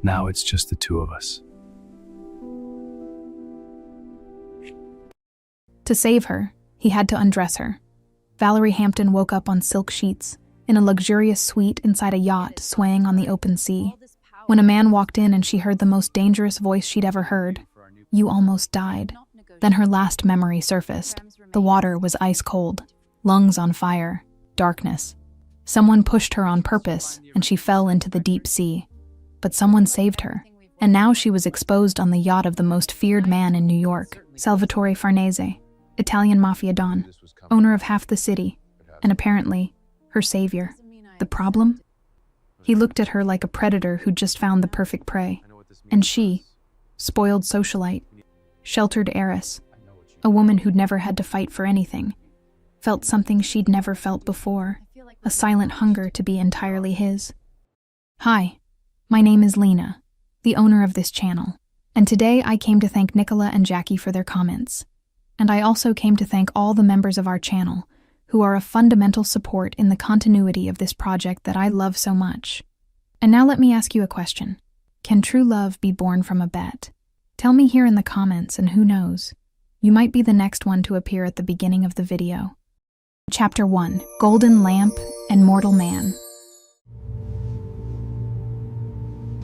Now it's just the two of us. To save her, he had to undress her. Valerie Hampton woke up on silk sheets, in a luxurious suite inside a yacht swaying on the open sea. When a man walked in and she heard the most dangerous voice she'd ever heard, "You almost died." Then her last memory surfaced. The water was ice cold, lungs on fire, darkness. Someone pushed her on purpose, and she fell into the deep sea. But someone saved her, and now she was exposed on the yacht of the most feared man in New York, Salvatore Farnese, Italian mafia don, owner of half the city, and apparently, her savior. The problem? He looked at her like a predator who'd just found the perfect prey. And she, spoiled socialite, sheltered heiress, a woman who'd never had to fight for anything, felt something she'd never felt before, a silent hunger to be entirely his. Hi, my name is Lena, the owner of this channel, and today I came to thank Nicola and Jackie for their comments. And I also came to thank all the members of our channel, who are a fundamental support in the continuity of this project that I love so much. And now let me ask you a question. Can true love be born from a bet? Tell me here in the comments, and who knows, you might be the next one to appear at the beginning of the video. Chapter 1, Golden Lamp and Mortal Man.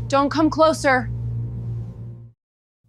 Don't come closer.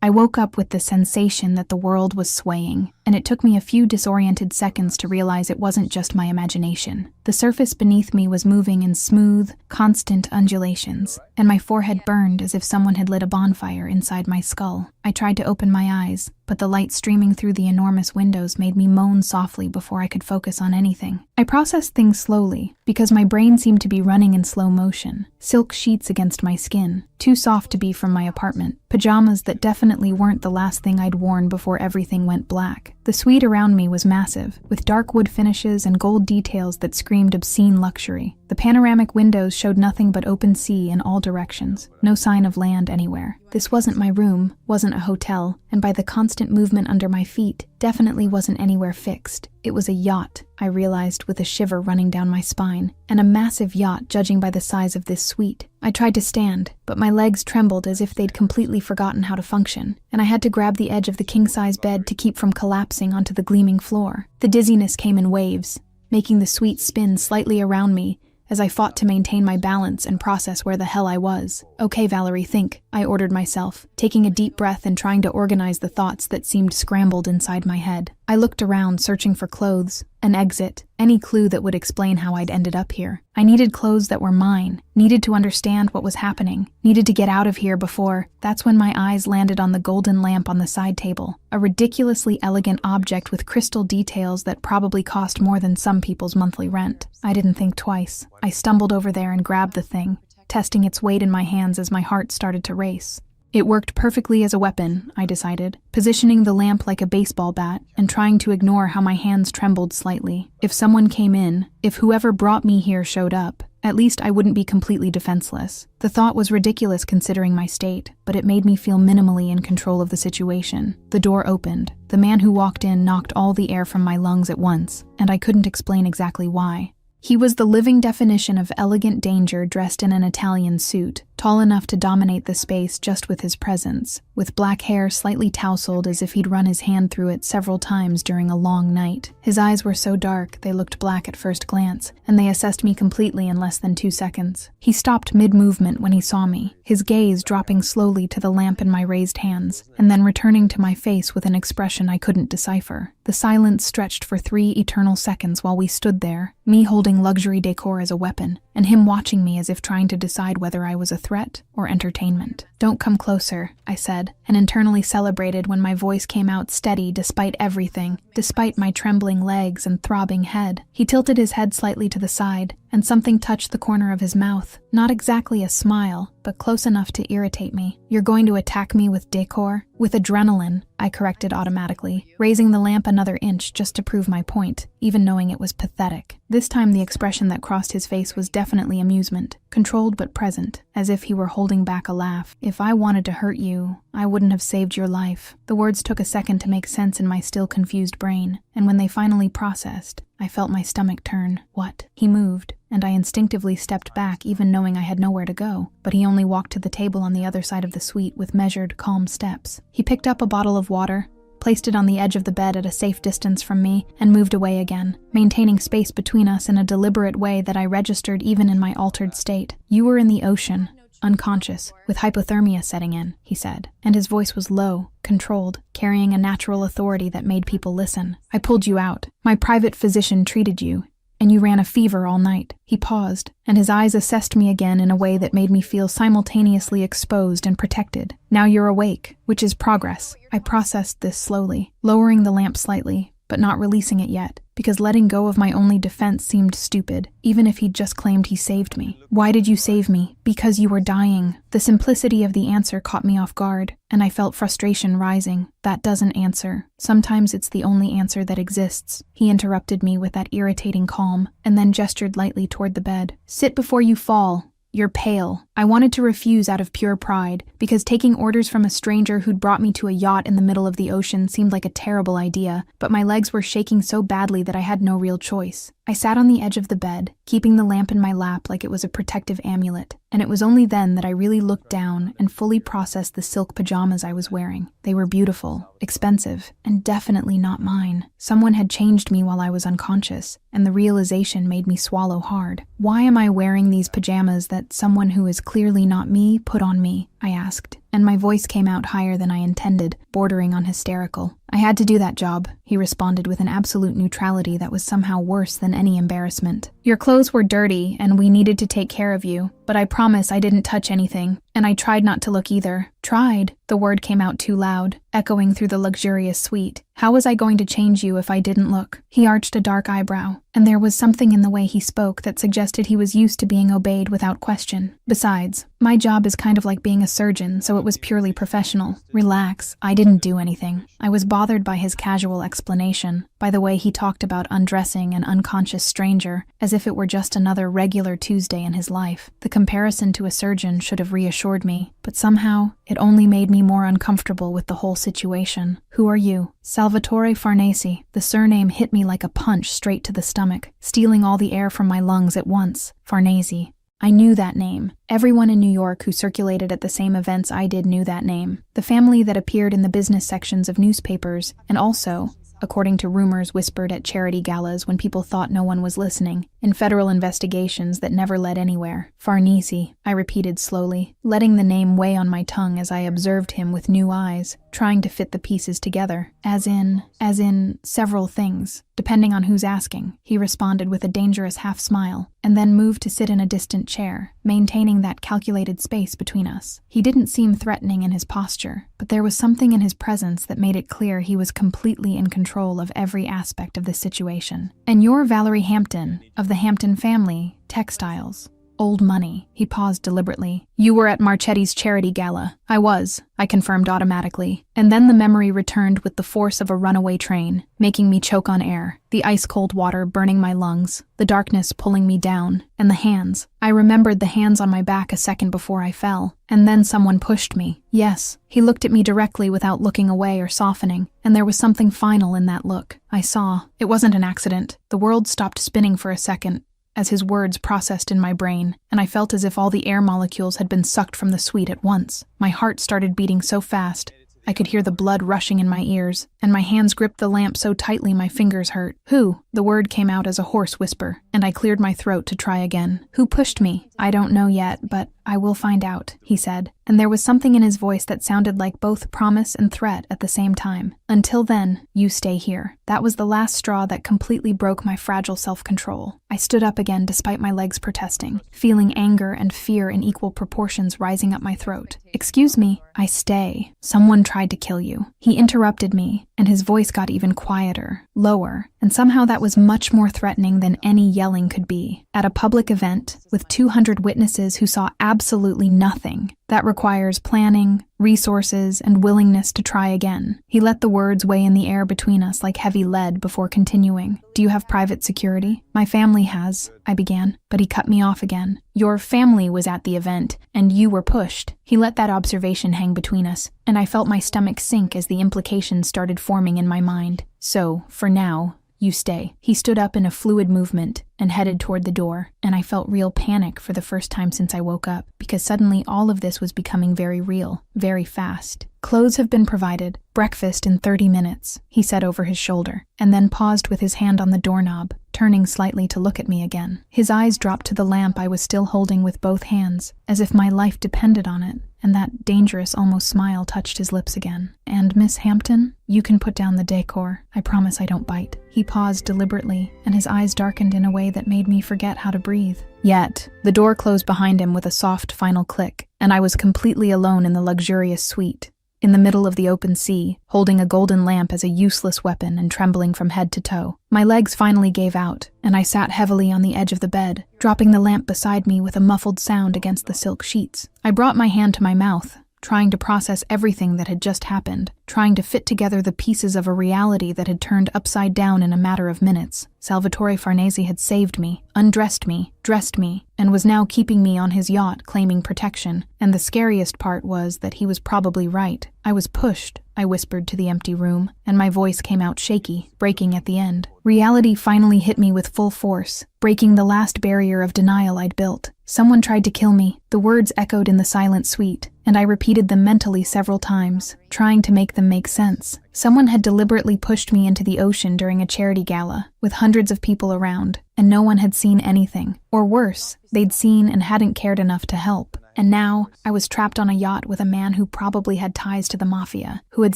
I woke up with the sensation that the world was swaying, and it took me a few disoriented seconds to realize it wasn't just my imagination. The surface beneath me was moving in smooth, constant undulations, and my forehead burned as if someone had lit a bonfire inside my skull. I tried to open my eyes, but the light streaming through the enormous windows made me moan softly before I could focus on anything. I processed things slowly, because my brain seemed to be running in slow motion. Silk sheets against my skin, too soft to be from my apartment. Pajamas that definitely weren't the last thing I'd worn before everything went black. The suite around me was massive, with dark wood finishes and gold details that screamed obscene luxury. The panoramic windows showed nothing but open sea in all directions, no sign of land anywhere. This wasn't my room, wasn't a hotel, and by the constant movement under my feet, definitely wasn't anywhere fixed. It was a yacht, I realized with a shiver running down my spine, and a massive yacht judging by the size of this suite. I tried to stand, but my legs trembled as if they'd completely forgotten how to function, and I had to grab the edge of the king-size bed to keep from collapsing onto the gleaming floor. The dizziness came in waves, making the suite spin slightly around me as I fought to maintain my balance and process where the hell I was. "Okay, Valerie, think," I ordered myself, taking a deep breath and trying to organize the thoughts that seemed scrambled inside my head. I looked around, searching for clothes, an exit, any clue that would explain how I'd ended up here. I needed clothes that were mine, needed to understand what was happening, needed to get out of here before. That's when my eyes landed on the golden lamp on the side table, a ridiculously elegant object with crystal details that probably cost more than some people's monthly rent. I didn't think twice. I stumbled over there and grabbed the thing, testing its weight in my hands as my heart started to race. It worked perfectly as a weapon, I decided, positioning the lamp like a baseball bat and trying to ignore how my hands trembled slightly. If someone came in, if whoever brought me here showed up, at least I wouldn't be completely defenseless. The thought was ridiculous considering my state, but it made me feel minimally in control of the situation. The door opened. The man who walked in knocked all the air from my lungs at once, and I couldn't explain exactly why. He was the living definition of elegant danger dressed in an Italian suit, tall enough to dominate the space just with his presence, with black hair slightly tousled as if he'd run his hand through it several times during a long night. His eyes were so dark they looked black at first glance, and they assessed me completely in less than 2 seconds. He stopped mid-movement when he saw me, his gaze dropping slowly to the lamp in my raised hands, and then returning to my face with an expression I couldn't decipher. The silence stretched for 3 eternal seconds while we stood there, me holding luxury decor as a weapon, and him watching me as if trying to decide whether I was a threat or entertainment. "Don't come closer," I said, and internally celebrated when my voice came out steady despite everything, despite my trembling legs and throbbing head. He tilted his head slightly to the side, and something touched the corner of his mouth. Not exactly a smile, but close enough to irritate me. "You're going to attack me with decor?" "With adrenaline," I corrected automatically, raising the lamp another inch just to prove my point, even knowing it was pathetic. This time the expression that crossed his face was definitely amusement, controlled but present, as if he were holding back a laugh. "If I wanted to hurt you, I wouldn't have saved your life. The words took a second to make sense in my still confused brain, and when they finally processed, I felt my stomach turn. What? He moved, and I instinctively stepped back even knowing I had nowhere to go, but he only walked to the table on the other side of the suite with measured, calm steps. He picked up a bottle of water, placed it on the edge of the bed at a safe distance from me, and moved away again, maintaining space between us in a deliberate way that I registered even in my altered state. You were in the ocean, unconscious, with hypothermia setting in, he said, and his voice was low, controlled, carrying a natural authority that made people listen. I pulled you out. My private physician treated you, and you ran a fever all night. He paused, and his eyes assessed me again in a way that made me feel simultaneously exposed and protected. Now you're awake, which is progress. I processed this slowly, lowering the lamp slightly, but not releasing it yet, because letting go of my only defense seemed stupid, even if he'd just claimed he saved me. Why did you save me? Because you were dying. The simplicity of the answer caught me off guard, and I felt frustration rising. That doesn't answer. Sometimes it's the only answer that exists. He interrupted me with that irritating calm, and then gestured lightly toward the bed. Sit before you fall. You're pale. I wanted to refuse out of pure pride, because taking orders from a stranger who'd brought me to a yacht in the middle of the ocean seemed like a terrible idea, but my legs were shaking so badly that I had no real choice. I sat on the edge of the bed, keeping the lamp in my lap like it was a protective amulet, and it was only then that I really looked down and fully processed the silk pajamas I was wearing. They were beautiful, expensive, and definitely not mine. Someone had changed me while I was unconscious, and the realization made me swallow hard. Why am I wearing these pajamas that someone who is clearly not me put on me? I asked, and my voice came out higher than I intended, bordering on hysterical. I had to do that job, he responded with an absolute neutrality that was somehow worse than any embarrassment. Your clothes were dirty, and we needed to take care of you, but I promise I didn't touch anything, and I tried not to look either. Tried? The word came out too loud, echoing through the luxurious suite. How was I going to change you if I didn't look? He arched a dark eyebrow, and there was something in the way he spoke that suggested he was used to being obeyed without question. Besides, my job is kind of like being a surgeon, so it was purely professional. Relax, I didn't do anything. I was bothered by his casual explanation, by the way he talked about undressing an unconscious stranger, as if it were just another regular Tuesday in his life. The comparison to a surgeon should have reassured me, but somehow it only made me more uncomfortable with the whole situation. Who are you? Salvatore Farnese. The surname hit me like a punch straight to the stomach, stealing all the air from my lungs at once. Farnese. I knew that name. Everyone in New York who circulated at the same events I did knew that name. The family that appeared in the business sections of newspapers, and also, according to rumors whispered at charity galas when people thought no one was listening, in federal investigations that never led anywhere. Farnese, I repeated slowly, letting the name weigh on my tongue as I observed him with new eyes, trying to fit the pieces together. As in several things, depending on who's asking, he responded with a dangerous half-smile, and then moved to sit in a distant chair, maintaining that calculated space between us. He didn't seem threatening in his posture, but there was something in his presence that made it clear he was completely in control of every aspect of the situation. And you're Valerie Hampton, of the Hampton family, textiles. Old money. He paused deliberately. You were at Marchetti's charity gala. I confirmed automatically. And then the memory returned with the force of a runaway train, making me choke on air, the ice-cold water burning my lungs, the darkness pulling me down, and the hands. I remembered the hands on my back a second before I fell, and then someone pushed me. Yes, he looked at me directly without looking away or softening, and there was something final in that look. I saw. It wasn't an accident. The world stopped spinning for a second, as his words processed in my brain, and I felt as if all the air molecules had been sucked from the suite at once. My heart started beating so fast, I could hear the blood rushing in my ears, and my hands gripped the lamp so tightly my fingers hurt. Who? The word came out as a hoarse whisper, and I cleared my throat to try again. Who pushed me? I don't know yet, but I will find out, he said, and there was something in his voice that sounded like both promise and threat at the same time. Until then, you stay here. That was the last straw that completely broke my fragile self-control. I stood up again despite my legs protesting, feeling anger and fear in equal proportions rising up my throat. Excuse me, I stay. Someone tried to kill you. He interrupted me, and his voice got even quieter, lower, and somehow that was much more threatening than any yelling could be. At a public event, with 200 witnesses who saw absolutely nothing, that requires planning, resources, and willingness to try again. He let the words weigh in the air between us like heavy lead before continuing. Do you have private security? My family has, I began, but but he cut me off again. Your family was at the event, and you were pushed. He let that observation hang between us, and I felt my stomach sink as the implications started forming in my mind. So, for now, you stay. He stood up in a fluid movement and headed toward the door, and I felt real panic for the first time since I woke up, because suddenly all of this was becoming very real, very fast. Clothes have been provided. Breakfast in 30 minutes, he said over his shoulder, and then paused with his hand on the doorknob, turning slightly to look at me again. His eyes dropped to the lamp I was still holding with both hands, as if my life depended on it, and that dangerous almost smile touched his lips again. And Miss Hampton, you can put down the decor. I promise I don't bite. He paused deliberately, and his eyes darkened in a way that made me forget how to breathe. Yet, the door closed behind him with a soft final click, and I was completely alone in the luxurious suite, in the middle of the open sea, holding a golden lamp as a useless weapon and trembling from head to toe. My legs finally gave out, and I sat heavily on the edge of the bed, dropping the lamp beside me with a muffled sound against the silk sheets. I brought my hand to my mouth, trying to process everything that had just happened, trying to fit together the pieces of a reality that had turned upside down in a matter of minutes. Salvatore Farnese had saved me, undressed me, dressed me, and was now keeping me on his yacht claiming protection. And the scariest part was that he was probably right. I was pushed, I whispered to the empty room, and my voice came out shaky, breaking at the end. Reality finally hit me with full force, breaking the last barrier of denial I'd built. Someone tried to kill me. The words echoed in the silent suite, and I repeated them mentally several times, trying to make them make sense. Someone had deliberately pushed me into the ocean during a charity gala, with hundreds of people around, and no one had seen anything. Or worse, they'd seen and hadn't cared enough to help. And now, I was trapped on a yacht with a man who probably had ties to the mafia, who had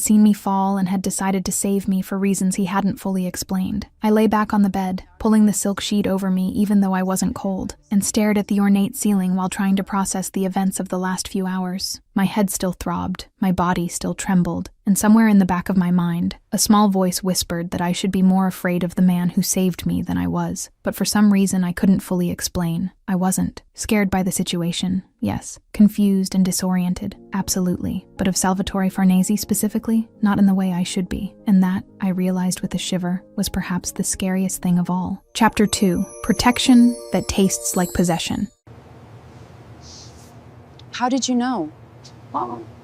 seen me fall and had decided to save me for reasons he hadn't fully explained. I lay back on the bed, pulling the silk sheet over me even though I wasn't cold, and stared at the ornate ceiling while trying to process the events of the last few hours. My head still throbbed, my body still trembled, and somewhere in the back of my mind, a small voice whispered that I should be more afraid of the man who saved me than I was. But for some reason I couldn't fully explain. I wasn't. Scared by the situation, yes. Confused and disoriented, absolutely. But of Salvatore Farnese specifically, not in the way I should be. And that, I realized with a shiver, was perhaps the scariest thing of all. Chapter 2. Protection that tastes like possession. How did you know?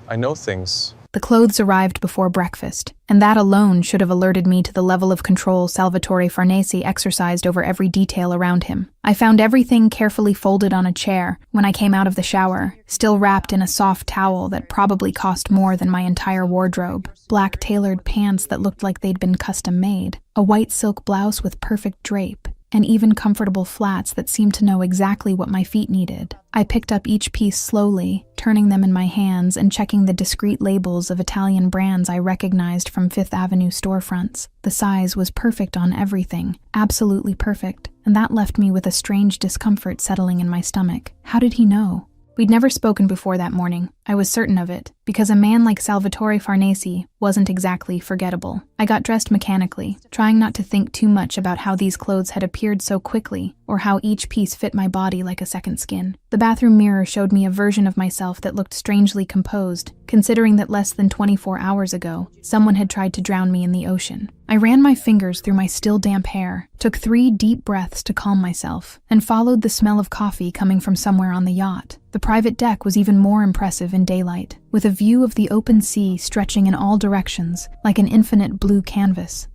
I know things. The clothes arrived before breakfast, and that alone should have alerted me to the level of control Salvatore Farnese exercised over every detail around him. I found everything carefully folded on a chair when I came out of the shower, still wrapped in a soft towel that probably cost more than my entire wardrobe, black tailored pants that looked like they'd been custom made, a white silk blouse with perfect drape, and even comfortable flats that seemed to know exactly what my feet needed. I picked up each piece slowly, turning them in my hands and checking the discreet labels of Italian brands I recognized from Fifth Avenue storefronts. The size was perfect on everything, absolutely perfect, and that left me with a strange discomfort settling in my stomach. How did he know? We'd never spoken before that morning. I was certain of it, because a man like Salvatore Farnese wasn't exactly forgettable. I got dressed mechanically, trying not to think too much about how these clothes had appeared so quickly, or how each piece fit my body like a second skin. The bathroom mirror showed me a version of myself that looked strangely composed, considering that less than 24 hours ago, someone had tried to drown me in the ocean. I ran my fingers through my still damp hair, took 3 deep breaths to calm myself, and followed the smell of coffee coming from somewhere on the yacht. The private deck was even more impressive in daylight, with a view of the open sea stretching in all directions like an infinite blue canvas.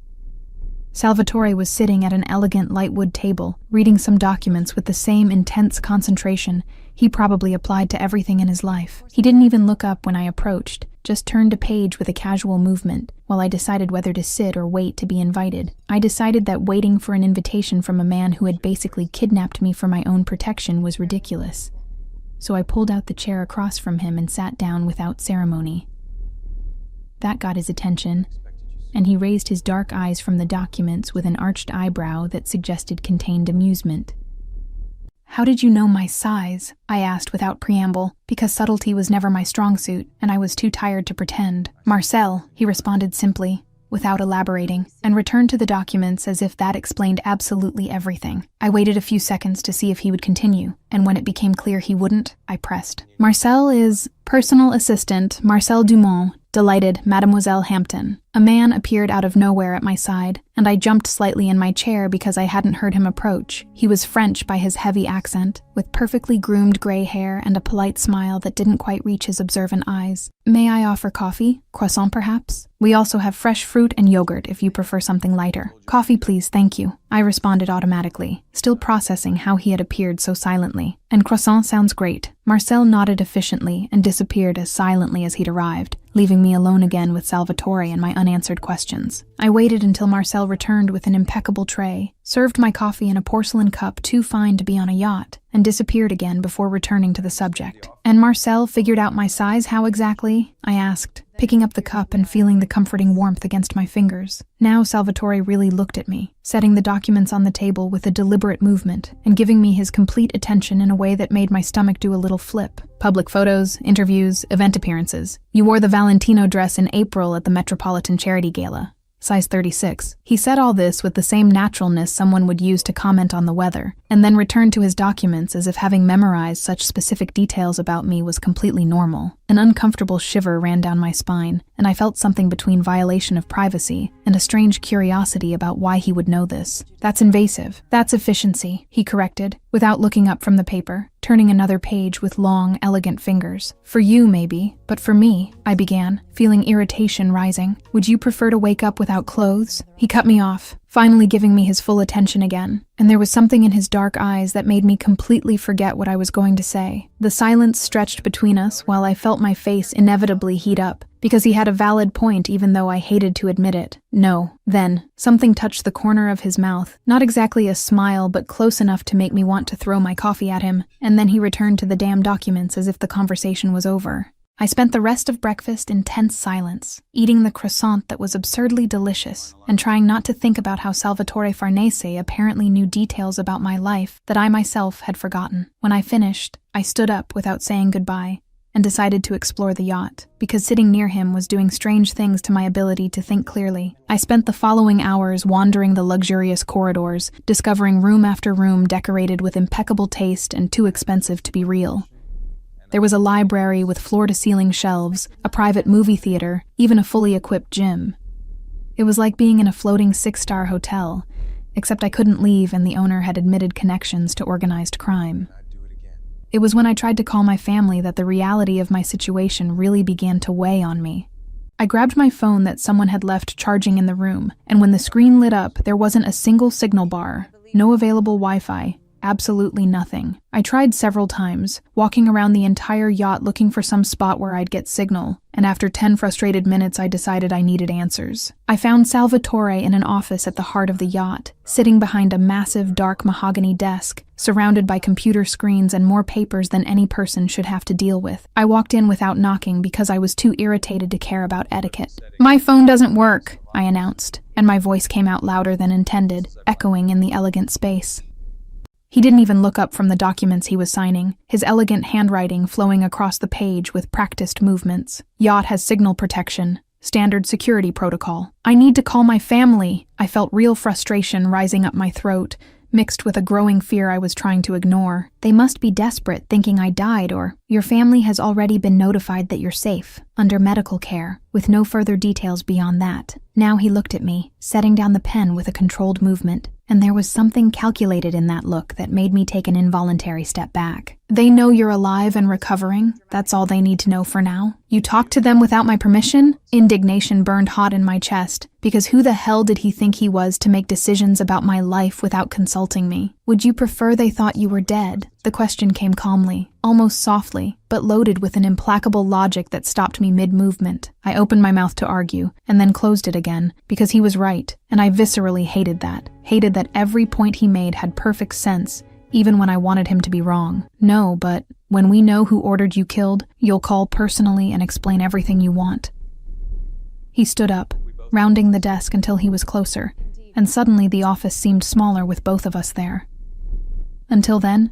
Salvatore was sitting at an elegant lightwood table, reading some documents with the same intense concentration he probably applied to everything in his life. He didn't even look up when I approached, just turned a page with a casual movement, while I decided whether to sit or wait to be invited. I decided that waiting for an invitation from a man who had basically kidnapped me for my own protection was ridiculous. So I pulled out the chair across from him and sat down without ceremony. That got his attention, and he raised his dark eyes from the documents with an arched eyebrow that suggested contained amusement. "How did you know my size?" I asked without preamble, because subtlety was never my strong suit, and I was too tired to pretend. "Marcel," he responded simply, without elaborating, and returned to the documents as if that explained absolutely everything. I waited a few seconds to see if he would continue, and when it became clear he wouldn't, I pressed. "Marcel is personal assistant Marcel Dumont, delighted Mademoiselle Hampton." A man appeared out of nowhere at my side, and I jumped slightly in my chair because I hadn't heard him approach. He was French by his heavy accent, with perfectly groomed gray hair and a polite smile that didn't quite reach his observant eyes. "May I offer coffee? Croissant, perhaps? We also have fresh fruit and yogurt if you prefer something lighter." "Coffee, please, thank you," I responded automatically, still processing how he had appeared so silently. "And croissant sounds great." Marcel nodded efficiently and disappeared as silently as he'd arrived, leaving me alone again with Salvatore and my unanswered questions. I waited until Marcel returned with an impeccable tray, served my coffee in a porcelain cup too fine to be on a yacht, and disappeared again before returning to the subject. "And Marcel figured out my size, how exactly?" I asked, picking up the cup and feeling the comforting warmth against my fingers. Now Salvatore really looked at me, setting the documents on the table with a deliberate movement and giving me his complete attention in a way that made my stomach do a little flip. "Public photos, interviews, event appearances. You wore the Valentino dress in April at the Metropolitan Charity Gala. Size 36. He said all this with the same naturalness someone would use to comment on the weather, and then returned to his documents as if having memorized such specific details about me was completely normal. An uncomfortable shiver ran down my spine, and I felt something between violation of privacy and a strange curiosity about why he would know this. "That's invasive. That's efficiency," he corrected, without looking up from the paper, turning another page with long, elegant fingers. "For you, maybe, but for me," I began, feeling irritation rising. "Would you prefer to wake up without clothes?" He cut me off, finally giving me his full attention again, and there was something in his dark eyes that made me completely forget what I was going to say. The silence stretched between us while I felt my face inevitably heat up, because he had a valid point even though I hated to admit it. "No." Then, something touched the corner of his mouth, not exactly a smile but close enough to make me want to throw my coffee at him, and then he returned to the damn documents as if the conversation was over. I spent the rest of breakfast in tense silence, eating the croissant that was absurdly delicious, and trying not to think about how Salvatore Farnese apparently knew details about my life that I myself had forgotten. When I finished, I stood up without saying goodbye, and decided to explore the yacht, because sitting near him was doing strange things to my ability to think clearly. I spent the following hours wandering the luxurious corridors, discovering room after room decorated with impeccable taste and too expensive to be real. There was a library with floor-to-ceiling shelves, a private movie theater, even a fully equipped gym. It was like being in a floating 6-star hotel, except I couldn't leave and the owner had admitted connections to organized crime. It was when I tried to call my family that the reality of my situation really began to weigh on me. I grabbed my phone that someone had left charging in the room, and when the screen lit up, there wasn't a single signal bar, no available Wi-Fi, absolutely nothing. I tried several times, walking around the entire yacht looking for some spot where I'd get signal, and after 10 frustrated minutes I decided I needed answers. I found Salvatore in an office at the heart of the yacht, sitting behind a massive dark mahogany desk, surrounded by computer screens and more papers than any person should have to deal with. I walked in without knocking because I was too irritated to care about etiquette. "My phone doesn't work," I announced, and my voice came out louder than intended, echoing in the elegant space. He didn't even look up from the documents he was signing, his elegant handwriting flowing across the page with practiced movements. "Yacht has signal protection. Standard security protocol." "I need to call my family." I felt real frustration rising up my throat, mixed with a growing fear I was trying to ignore. "They must be desperate, thinking I died, or your family has already been notified that you're safe, under medical care, with no further details beyond that." Now he looked at me, setting down the pen with a controlled movement, and there was something calculated in that look that made me take an involuntary step back. "They know you're alive and recovering. That's all they need to know for now. You talked to them without my permission?" Indignation burned hot in my chest, because who the hell did he think he was to make decisions about my life without consulting me? "Would you prefer they thought you were dead?" The question came calmly, almost softly, but loaded with an implacable logic that stopped me mid-movement. I opened my mouth to argue, and then closed it again, because he was right, and I viscerally hated that. Hated that every point he made had perfect sense, even when I wanted him to be wrong. "No, but when we know who ordered you killed, you'll call personally and explain everything you want." He stood up, rounding the desk until he was closer, and suddenly the office seemed smaller with both of us there. Until then,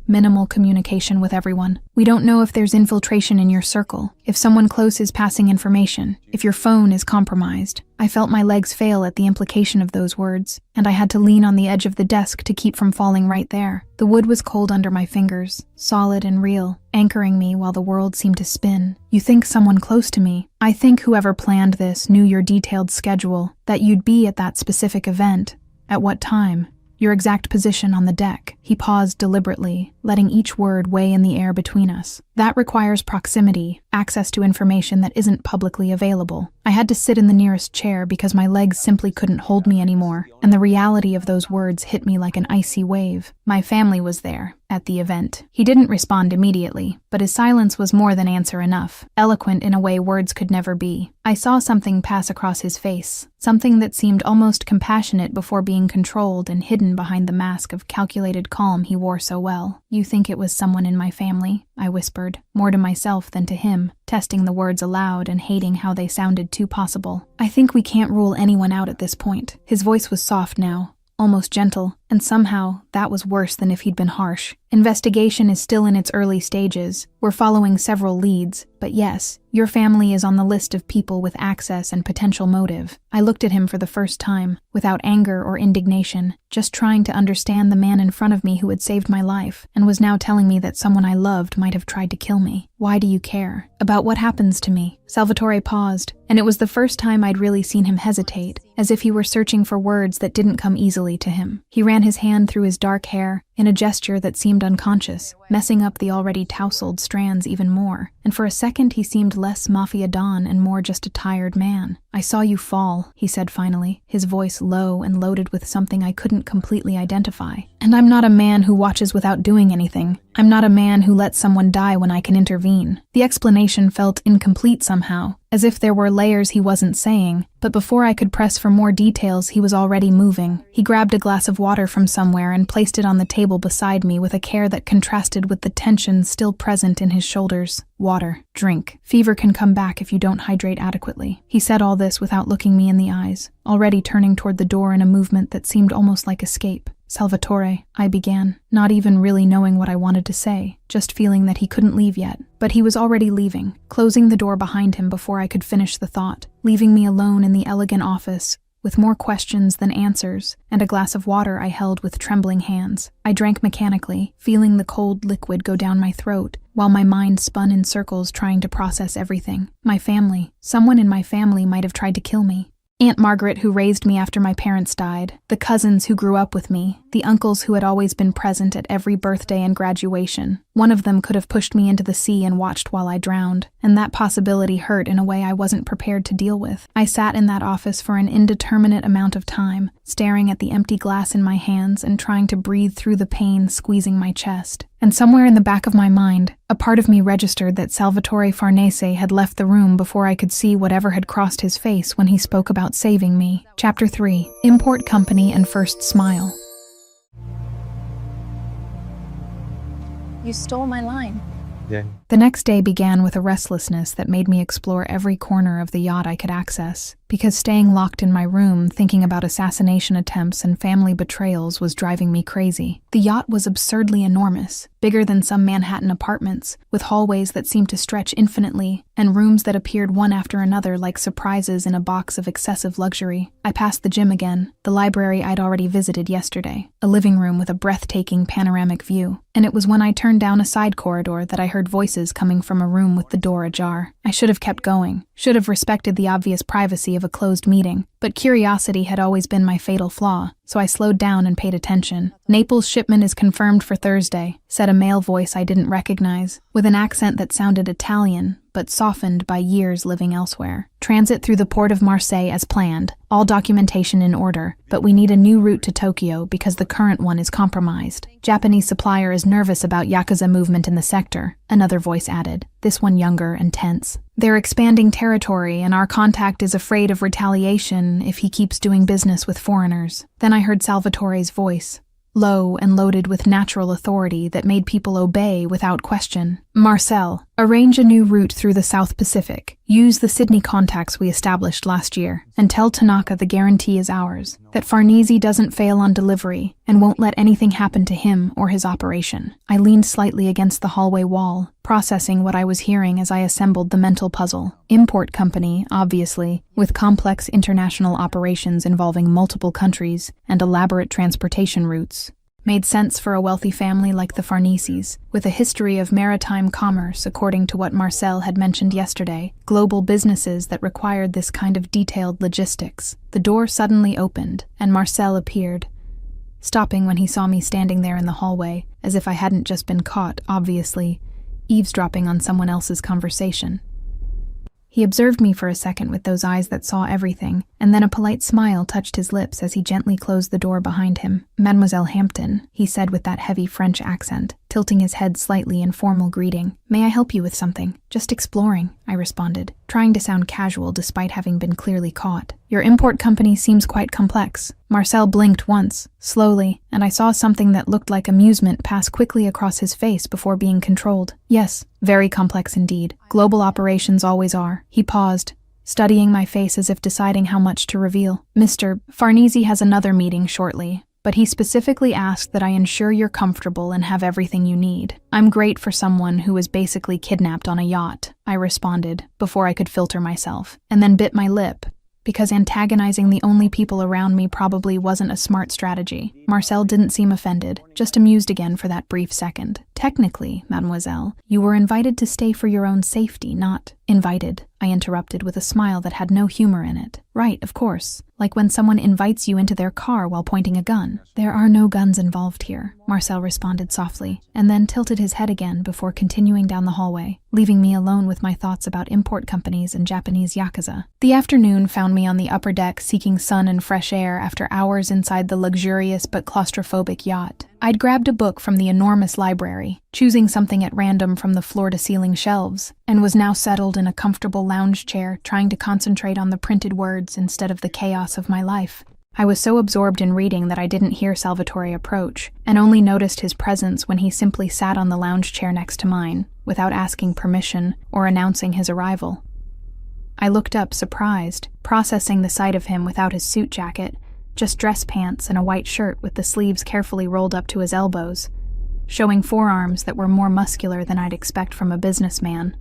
minimal communication with everyone. We don't know if there's infiltration in your circle, if someone close is passing information, if your phone is compromised. I felt my legs fail at the implication of those words, and I had to lean on the edge of the desk to keep from falling right there. The wood was cold under my fingers, solid and real, anchoring me while the world seemed to spin. You think someone close to me. I think whoever planned this knew your detailed schedule, that you'd be at that specific event. At what time? Your exact position on the deck. He paused deliberately, letting each word weigh in the air between us. That requires proximity, access to information that isn't publicly available. I had to sit in the nearest chair because my legs simply couldn't hold me anymore, and the reality of those words hit me like an icy wave. My family was there, at the event. He didn't respond immediately, but his silence was more than answer enough, eloquent in a way words could never be. I saw something pass across his face, something that seemed almost compassionate before being controlled and hidden behind the mask of calculated calm he wore so well. You think it was someone in my family? I whispered, more to myself than to him, testing the words aloud and hating how they sounded too possible. I think we can't rule anyone out at this point. His voice was soft now, almost gentle, and somehow that was worse than if he'd been harsh. Investigation is still in its early stages. We're following several leads, but yes, your family is on the list of people with access and potential motive. I looked at him for the first time, without anger or indignation, just trying to understand the man in front of me who had saved my life, and was now telling me that someone I loved might have tried to kill me. Why do you care? About what happens to me? Salvatore paused, and it was the first time I'd really seen him hesitate, as if he were searching for words that didn't come easily to him. He ran his hand through his dark hair, in a gesture that seemed unconscious, messing up the already tousled strands even more, and for a second he seemed less mafia don and more just a tired man. I saw you fall, he said finally, his voice low and loaded with something I couldn't completely identify. And I'm not a man who watches without doing anything. I'm not a man who lets someone die when I can intervene. The explanation felt incomplete somehow, as if there were layers he wasn't saying, but before I could press for more details, he was already moving. He grabbed a glass of water from somewhere and placed it on the table beside me with a care that contrasted with the tension still present in his shoulders. Water. Drink. Fever can come back if you don't hydrate adequately. He said all this without looking me in the eyes, already turning toward the door in a movement that seemed almost like escape. Salvatore, I began, not even really knowing what I wanted to say, just feeling that he couldn't leave yet. But he was already leaving, closing the door behind him before I could finish the thought, leaving me alone in the elegant office, with more questions than answers, and a glass of water I held with trembling hands. I drank mechanically, feeling the cold liquid go down my throat, while my mind spun in circles trying to process everything. My family. Someone in my family might have tried to kill me. Aunt Margaret, who raised me after my parents died, the cousins who grew up with me, the uncles who had always been present at every birthday and graduation. One of them could have pushed me into the sea and watched while I drowned, and that possibility hurt in a way I wasn't prepared to deal with. I sat in that office for an indeterminate amount of time, staring at the empty glass in my hands and trying to breathe through the pain squeezing my chest. And somewhere in the back of my mind, a part of me registered that Salvatore Farnese had left the room before I could see whatever had crossed his face when he spoke about saving me. Chapter 3. Import Company and First Smile. You stole my line. Yeah. The next day began with a restlessness that made me explore every corner of the yacht I could access, because staying locked in my room thinking about assassination attempts and family betrayals was driving me crazy. The yacht was absurdly enormous, bigger than some Manhattan apartments, with hallways that seemed to stretch infinitely, and rooms that appeared one after another like surprises in a box of excessive luxury. I passed the gym again, the library I'd already visited yesterday, a living room with a breathtaking panoramic view, and it was when I turned down a side corridor that I heard voices coming from a room with the door ajar. I should have kept going, should have respected the obvious privacy of a closed meeting, but curiosity had always been my fatal flaw, so I slowed down and paid attention. Naples shipment is confirmed for Thursday, said a male voice I didn't recognize, with an accent that sounded Italian, but softened by years living elsewhere. Transit through the port of Marseille as planned, all documentation in order, but we need a new route to Tokyo because the current one is compromised. Japanese supplier is nervous about Yakuza movement in the sector, another voice added, this one younger and tense. They're expanding territory and our contact is afraid of retaliation if he keeps doing business with foreigners. Then I heard Salvatore's voice, low and loaded with natural authority that made people obey without question. Marcel, arrange a new route through the South Pacific. Use the Sydney contacts we established last year, and tell Tanaka the guarantee is ours, that Farnese doesn't fail on delivery and won't let anything happen to him or his operation. I leaned slightly against the hallway wall, processing what I was hearing as I assembled the mental puzzle. Import company, obviously, with complex international operations involving multiple countries and elaborate transportation routes. Made sense for a wealthy family like the Farneses, with a history of maritime commerce according to what Marcel had mentioned yesterday, global businesses that required this kind of detailed logistics. The door suddenly opened, and Marcel appeared, stopping when he saw me standing there in the hallway, as if I hadn't just been caught, obviously, eavesdropping on someone else's conversation. He observed me for a second with those eyes that saw everything, and then a polite smile touched his lips as he gently closed the door behind him. "Mademoiselle Hampton," he said with that heavy French accent, tilting his head slightly in formal greeting. "May I help you with something?" "Just exploring," I responded, trying to sound casual despite having been clearly caught. "Your import company seems quite complex." Marcel blinked once, slowly, and I saw something that looked like amusement pass quickly across his face before being controlled. "Yes, very complex indeed. Global operations always are." He paused, studying my face as if deciding how much to reveal. "Mr. Farnese has another meeting shortly, but he specifically asked that I ensure you're comfortable and have everything you need. I'm great for someone who was basically kidnapped on a yacht," I responded, before I could filter myself, and then bit my lip, because antagonizing the only people around me probably wasn't a smart strategy. Marcel didn't seem offended, just amused again for that brief second. "Technically, mademoiselle, you were invited to stay for your own safety, not..." "Invited," I interrupted with a smile that had no humor in it. "Right, of course. Like when someone invites you into their car while pointing a gun." "There are no guns involved here," Marcel responded softly, and then tilted his head again before continuing down the hallway, leaving me alone with my thoughts about import companies and Japanese yakuza. The afternoon found me on the upper deck seeking sun and fresh air after hours inside the luxurious but claustrophobic yacht. I'd grabbed a book from the enormous library, choosing something at random from the floor-to-ceiling shelves, and was now settled in a comfortable lounge chair trying to concentrate on the printed words instead of the chaos of my life. I was so absorbed in reading that I didn't hear Salvatore approach, and only noticed his presence when he simply sat on the lounge chair next to mine, without asking permission or announcing his arrival. I looked up, surprised, processing the sight of him without his suit jacket, just dress pants and a white shirt with the sleeves carefully rolled up to his elbows, showing forearms that were more muscular than I'd expect from a businessman.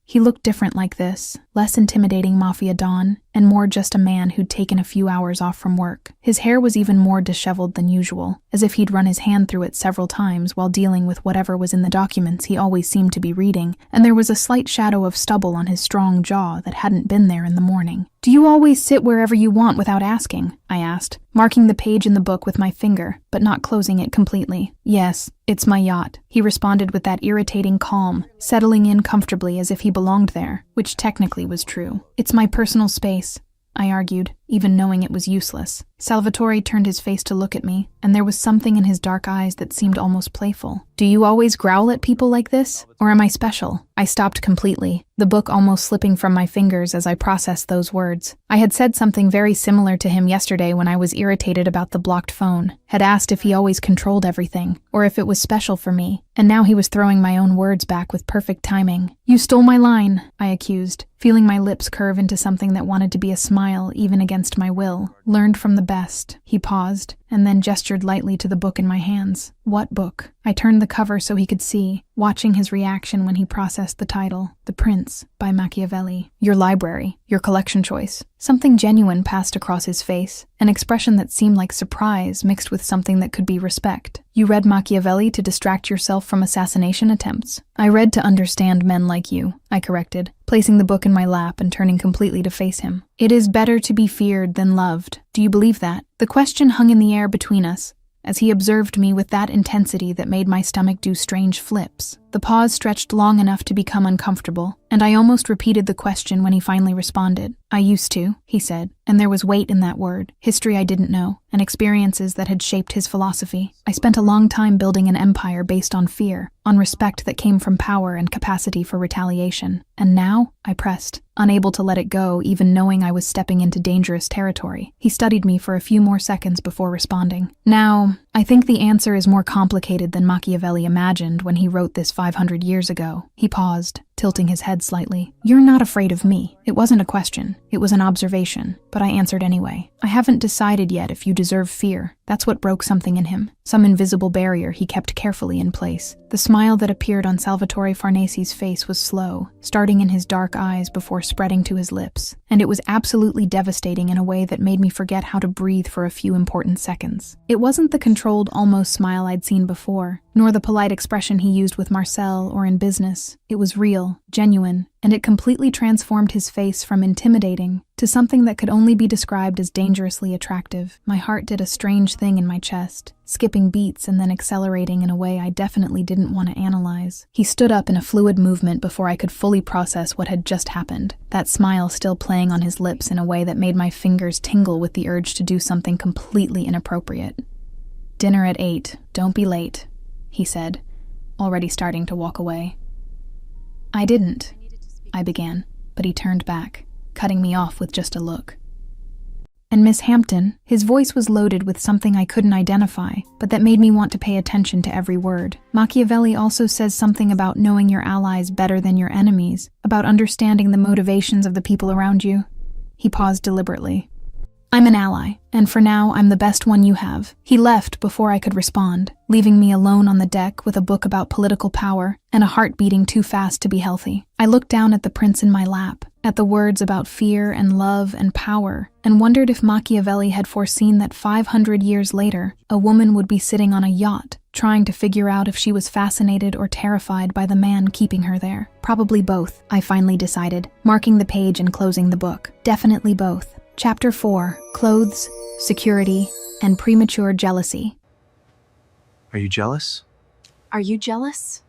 He looked different like this, less intimidating mafia don, and more just a man who'd taken a few hours off from work. His hair was even more disheveled than usual, as if he'd run his hand through it several times while dealing with whatever was in the documents he always seemed to be reading, and there was a slight shadow of stubble on his strong jaw that hadn't been there in the morning. "Do you always sit wherever you want without asking?" I asked, marking the page in the book with my finger, but not closing it completely. "Yes, it's my yacht," he responded with that irritating calm, settling in comfortably as if he belonged there, which technically was true. "It's my personal space," I argued, even knowing it was useless. Salvatore turned his face to look at me, and there was something in his dark eyes that seemed almost playful. "Do you always growl at people like this? Or am I special?" I stopped completely, the book almost slipping from my fingers as I processed those words. I had said something very similar to him yesterday when I was irritated about the blocked phone, had asked if he always controlled everything, or if it was special for me, and now he was throwing my own words back with perfect timing. "You stole my line," I accused, feeling my lips curve into something that wanted to be a smile even against my will. "Learned from the best." He paused, and then gestured lightly to the book in my hands. "What book?" I turned the cover so he could see, watching his reaction when he processed the title, The Prince by Machiavelli. "Your library, your collection choice." Something genuine passed across his face, an expression that seemed like surprise mixed with something that could be respect. "You read Machiavelli to distract yourself from assassination attempts?" "I read to understand men like you," I corrected, placing the book in my lap and turning completely to face him. "It is better to be feared than loved. Do you believe that?" The question hung in the air between us, as he observed me with that intensity that made my stomach do strange flips. The pause stretched long enough to become uncomfortable, and I almost repeated the question when he finally responded. I used to, he said, and there was weight in that word, history I didn't know, and experiences that had shaped his philosophy. I spent a long time building an empire based on fear, on respect that came from power and capacity for retaliation. And now, I pressed, unable to let it go, even knowing I was stepping into dangerous territory. He studied me for a few more seconds before responding. Now, I think the answer is more complicated than Machiavelli imagined when he wrote this 500 years ago. He paused, tilting his head slightly. You're not afraid of me. It wasn't a question. It was an observation. But I answered anyway. I haven't decided yet if you deserve fear. That's what broke something in him. Some invisible barrier he kept carefully in place. The smile that appeared on Salvatore Farnese's face was slow, starting in his dark eyes before spreading to his lips. And it was absolutely devastating in a way that made me forget how to breathe for a few important seconds. It wasn't the controlled, almost smile I'd seen before, nor the polite expression he used with Marcel or in business. It was real, genuine, and it completely transformed his face from intimidating to something that could only be described as dangerously attractive. My heart did a strange thing in my chest, skipping beats and then accelerating in a way I definitely didn't want to analyze. He stood up in a fluid movement before I could fully process what had just happened, that smile still playing on his lips in a way that made my fingers tingle with the urge to do something completely inappropriate. "Dinner at 8. Don't be late," he said, already starting to walk away. "I didn't," I began, but he turned back, cutting me off with just a look. "And Miss Hampton," his voice was loaded with something I couldn't identify, but that made me want to pay attention to every word. "Machiavelli also says something about knowing your allies better than your enemies, about understanding the motivations of the people around you." He paused deliberately. "I'm an ally, and for now, I'm the best one you have." He left before I could respond, leaving me alone on the deck with a book about political power and a heart beating too fast to be healthy. I looked down at the prints in my lap, at the words about fear and love and power, and wondered if Machiavelli had foreseen that 500 years later, a woman would be sitting on a yacht, trying to figure out if she was fascinated or terrified by the man keeping her there. Probably both, I finally decided, marking the page and closing the book. Definitely both. Chapter 4, Clothes, Security, and Premature Jealousy. Are you jealous? Are you jealous?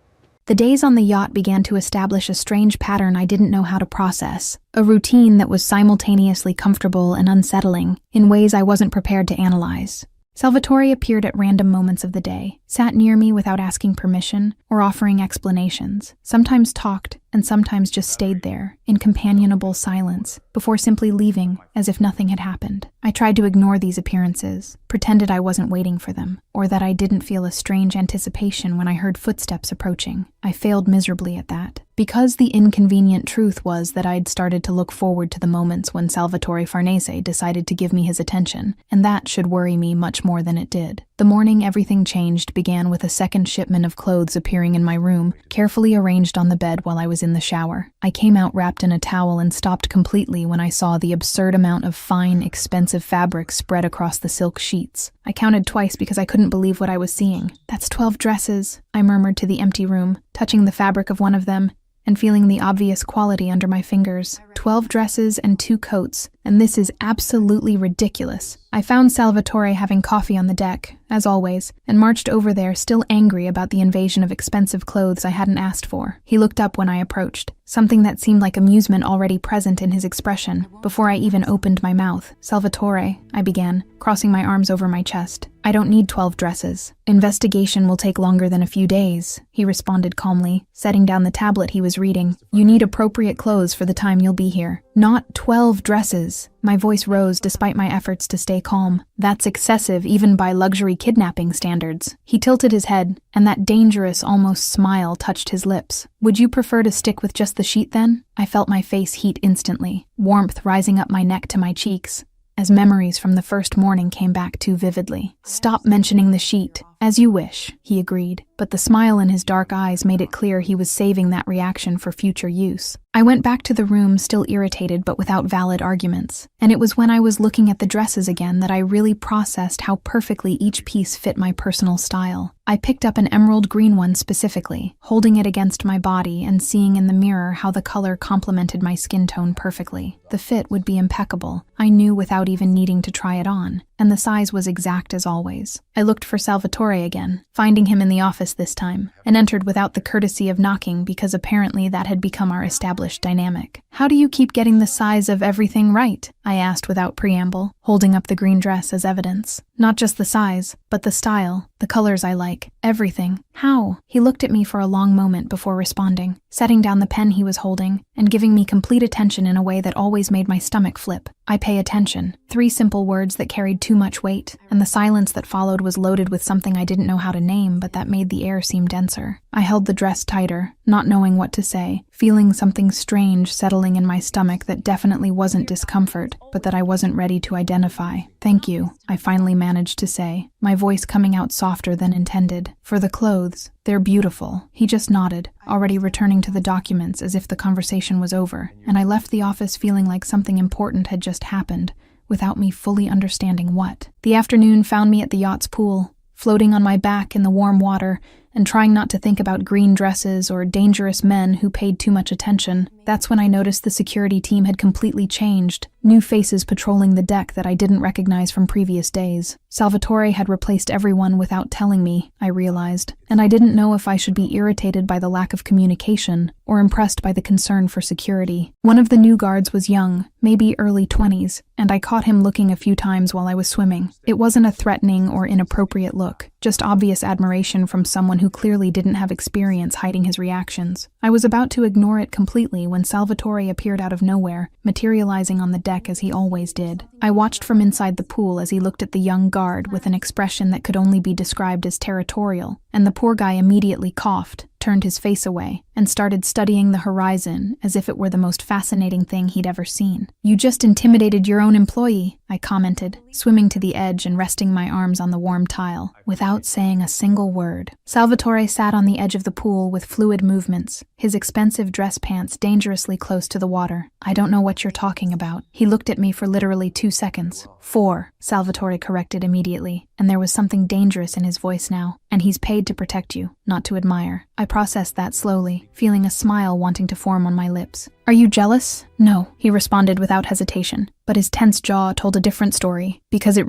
The days on the yacht began to establish a strange pattern I didn't know how to process, a routine that was simultaneously comfortable and unsettling in ways I wasn't prepared to analyze. Salvatore appeared at random moments of the day, sat near me without asking permission or offering explanations, sometimes talked and sometimes just stayed there in companionable silence before simply leaving as if nothing had happened. I tried to ignore these appearances, pretended I wasn't waiting for them, or that I didn't feel a strange anticipation when I heard footsteps approaching. I failed miserably at that, because the inconvenient truth was that I'd started to look forward to the moments when Salvatore Farnese decided to give me his attention, and that should worry me much more than it did. The morning everything changed began with a second shipment of clothes appearing in my room, carefully arranged on the bed while I was in the shower. I came out wrapped in a towel and stopped completely when I saw the absurd amount of fine, expensive fabric spread across the silk sheets. I counted twice because I couldn't believe what I was seeing. "That's 12 dresses," I murmured to the empty room, touching the fabric of one of them and feeling the obvious quality under my fingers. 12 dresses and 2 coats, and this is absolutely ridiculous. I found Salvatore having coffee on the deck, as always, and marched over there still angry about the invasion of expensive clothes I hadn't asked for. He looked up when I approached, something that seemed like amusement already present in his expression, before I even opened my mouth. "Salvatore," I began, crossing my arms over my chest. "I don't need 12 dresses. Investigation will take longer than a few days," he responded calmly, setting down the tablet he was reading. "You need appropriate clothes for the time you'll be here. Not 12 dresses." My voice rose despite my efforts to stay calm. "That's excessive even by luxury kidnapping standards." He tilted his head, and that dangerous, almost smile touched his lips. "Would you prefer to stick with just the sheet then?" I felt my face heat instantly, warmth rising up my neck to my cheeks, as memories from the first morning came back too vividly. "Stop mentioning the sheet." "As you wish," he agreed, but the smile in his dark eyes made it clear he was saving that reaction for future use. I went back to the room, still irritated but without valid arguments, and it was when I was looking at the dresses again that I really processed how perfectly each piece fit my personal style. I picked up an emerald green one specifically, holding it against my body and seeing in the mirror how the color complemented my skin tone perfectly. The fit would be impeccable, I knew without even needing to try it on, and the size was exact as always. I looked for Salvatore again, finding him in the office office this time, and entered without the courtesy of knocking because apparently that had become our established dynamic. "How do you keep getting the size of everything right?" I asked without preamble, holding up the green dress as evidence. "Not just the size, but the style, the colors I like, everything. How?" He looked at me for a long moment before responding, setting down the pen he was holding and giving me complete attention in a way that always made my stomach flip. "I pay attention." 3 simple words that carried too much weight, and the silence that followed was loaded with something I didn't know how to name, but that made the air seem denser. I held the dress tighter, not knowing what to say, feeling something strange settling in my stomach that definitely wasn't discomfort, but that I wasn't ready to identify. "Thank you," I finally managed to say, my voice coming out softer than intended. "For the clothes. They're beautiful." He just nodded, already returning to the documents as if the conversation was over, and I left the office feeling like something important had just happened, without me fully understanding what. The afternoon found me at the yacht's pool, floating on my back in the warm water, and trying not to think about green dresses or dangerous men who paid too much attention. That's when I noticed the security team had completely changed, new faces patrolling the deck that I didn't recognize from previous days. Salvatore had replaced everyone without telling me, I realized, and I didn't know if I should be irritated by the lack of communication or impressed by the concern for security. One of the new guards was young, maybe early 20s, and I caught him looking a few times while I was swimming. It wasn't a threatening or inappropriate look, just obvious admiration from someone who clearly didn't have experience hiding his reactions. I was about to ignore it completely when Salvatore appeared out of nowhere, materializing on the deck as he always did. I watched from inside the pool as he looked at the young guard with an expression that could only be described as territorial, and the poor guy immediately coughed, turned his face away, and started studying the horizon as if it were the most fascinating thing he'd ever seen. "You just intimidated your own employee," I commented, swimming to the edge and resting my arms on the warm tile, without saying a single word. Salvatore sat on the edge of the pool with fluid movements, his expensive dress pants dangerously close to the water. "I don't know what you're talking about." He looked at me for literally 2 seconds. 4, Salvatore corrected immediately, and there was something dangerous in his voice now. "And he's paid to protect you, not to admire." I processed that slowly, feeling a smile wanting to form on my lips. "Are you jealous?" "No," he responded without hesitation, but his tense jaw told a different story, because it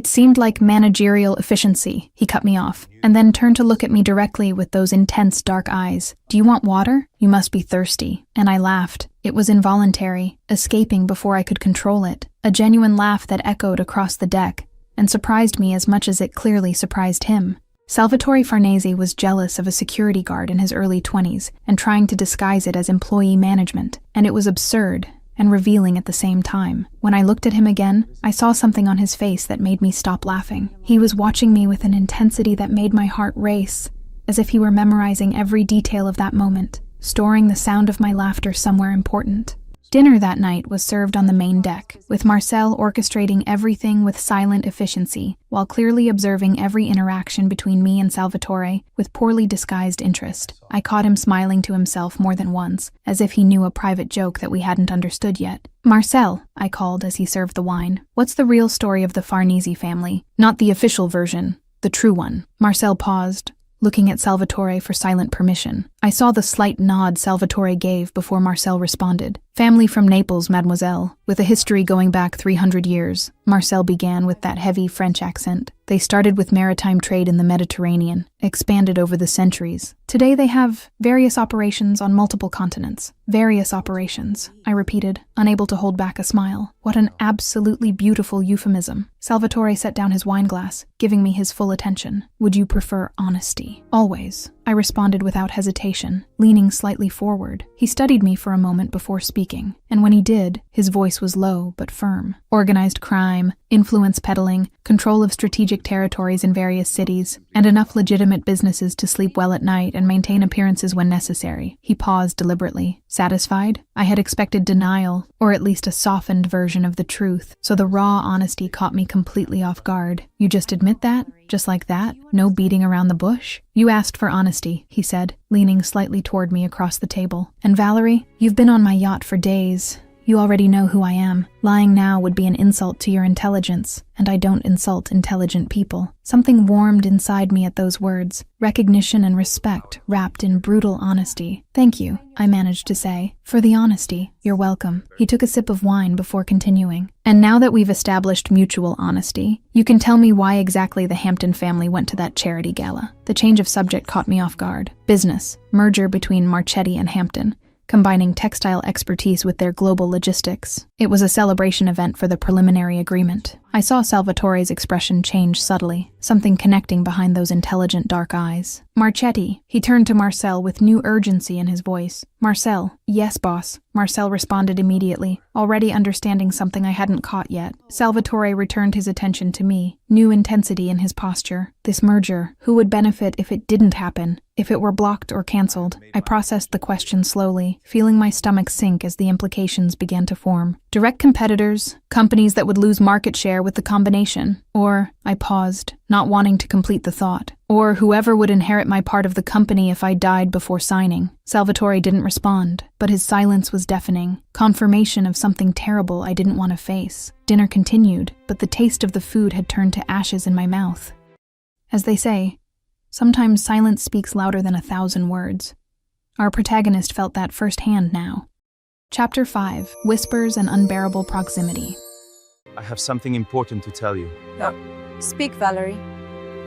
seemed like managerial efficiency. He cut me off, and then turned to look at me directly with those intense dark eyes. "Do you want water? You must be thirsty." And I laughed. It was involuntary, escaping before I could control it, a genuine laugh that echoed across the deck, and surprised me as much as it clearly surprised him. Salvatore Farnese was jealous of a security guard in his early 20s and trying to disguise it as employee management, and it was absurd and revealing at the same time. When I looked at him again, I saw something on his face that made me stop laughing. He was watching me with an intensity that made my heart race, as if he were memorizing every detail of that moment, storing the sound of my laughter somewhere important. Dinner that night was served on the main deck, with Marcel orchestrating everything with silent efficiency, while clearly observing every interaction between me and Salvatore with poorly disguised interest. I caught him smiling to himself more than once, as if he knew a private joke that we hadn't understood yet. "Marcel," I called as he served the wine, "what's the real story of the Farnese family? Not the official version, the true one." Marcel paused, looking at Salvatore for silent permission. I saw the slight nod Salvatore gave before Marcel responded. "Family from Naples, mademoiselle, with a history going back 300 years. Marcel began with that heavy French accent. "They started with maritime trade in the Mediterranean, expanded over the centuries. Today they have various operations on multiple continents." "Various operations," I repeated, unable to hold back a smile. What an absolutely beautiful euphemism. Salvatore set down his wine glass, giving me his full attention. "Would you prefer honesty?" "Always," I responded without hesitation, leaning slightly forward. He studied me for a moment before speaking, and when he did, his voice was low but firm. "Organized crime, influence peddling, control of strategic territories in various cities, and enough legitimate businesses to sleep well at night and maintain appearances when necessary." He paused deliberately. Satisfied? I had expected denial, or at least a softened version of the truth, so the raw honesty caught me completely off guard. "You just admit that? Just like that? No beating around the bush?" "You asked for honesty," he said, leaning slightly toward me across the table. "And Valerie, you've been on my yacht for days. You already know who I am. Lying now would be an insult to your intelligence, and I don't insult intelligent people. Something warmed inside me at those words, recognition and respect wrapped in brutal honesty. Thank you, I managed to say. For the honesty. You're welcome. He took a sip of wine before continuing. And now that we've established mutual honesty, you can tell me why exactly the Hampton family went to that charity gala. The change of subject caught me off guard. Business. Merger between Marchetti and Hampton, combining textile expertise with their global logistics. It was a celebration event for the preliminary agreement. I saw Salvatore's expression change subtly, something connecting behind those intelligent dark eyes. Marchetti, he turned to Marcel with new urgency in his voice. Marcel, yes, boss. Marcel responded immediately, already understanding something I hadn't caught yet. Salvatore returned his attention to me, new intensity in his posture. This merger, who would benefit if it didn't happen? If it were blocked or cancelled? I processed the question slowly, feeling my stomach sink as the implications began to form. Direct competitors, companies that would lose market share with the combination. Or, I paused, not wanting to complete the thought. Or whoever would inherit my part of the company if I died before signing. Salvatore didn't respond, but his silence was deafening, confirmation of something terrible I didn't want to face. Dinner continued, but the taste of the food had turned to ashes in my mouth. As they say, sometimes silence speaks louder than 1,000 words. Our protagonist felt that firsthand now. Chapter 5, Whispers and Unbearable Proximity. I have something important to tell you. Speak, Valerie.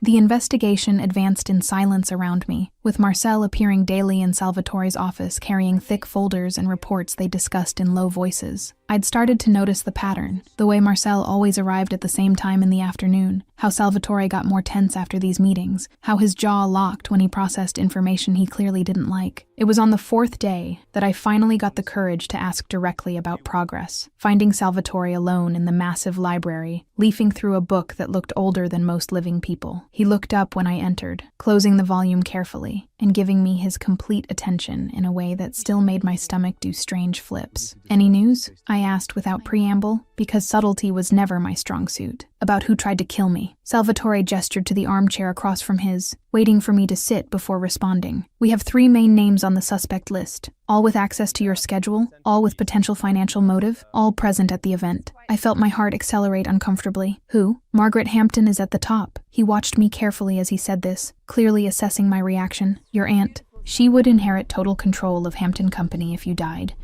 The investigation advanced in silence around me, with Marcel appearing daily in Salvatore's office carrying thick folders and reports they discussed in low voices. I'd started to notice the pattern, the way Marcel always arrived at the same time in the afternoon, how Salvatore got more tense after these meetings, how his jaw locked when he processed information he clearly didn't like. It was on the 4th day that I finally got the courage to ask directly about progress, finding Salvatore alone in the massive library, leafing through a book that looked older than most living people. He looked up when I entered, closing the volume carefully, and giving me his complete attention in a way that still made my stomach do strange flips. Any news? I asked without preamble, because subtlety was never my strong suit. About who tried to kill me. Salvatore gestured to the armchair across from his, waiting for me to sit before responding. We have 3 main names on the suspect list, all with access to your schedule, all with potential financial motive, all present at the event. I felt my heart accelerate uncomfortably. Who? Margaret Hampton is at the top. He watched me carefully as he said this, clearly assessing my reaction. Your aunt. She would inherit total control of Hampton Company if you died,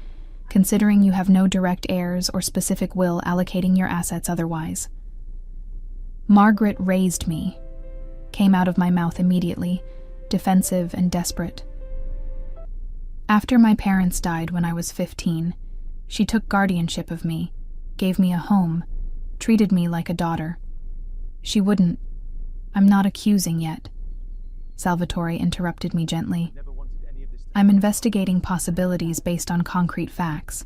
considering you have no direct heirs or specific will allocating your assets otherwise. Margaret raised me, came out of my mouth immediately, defensive and desperate. After my parents died when I was 15, she took guardianship of me, gave me a home, treated me like a daughter. She wouldn't. I'm not accusing yet. Salvatore interrupted me gently. I'm investigating possibilities based on concrete facts.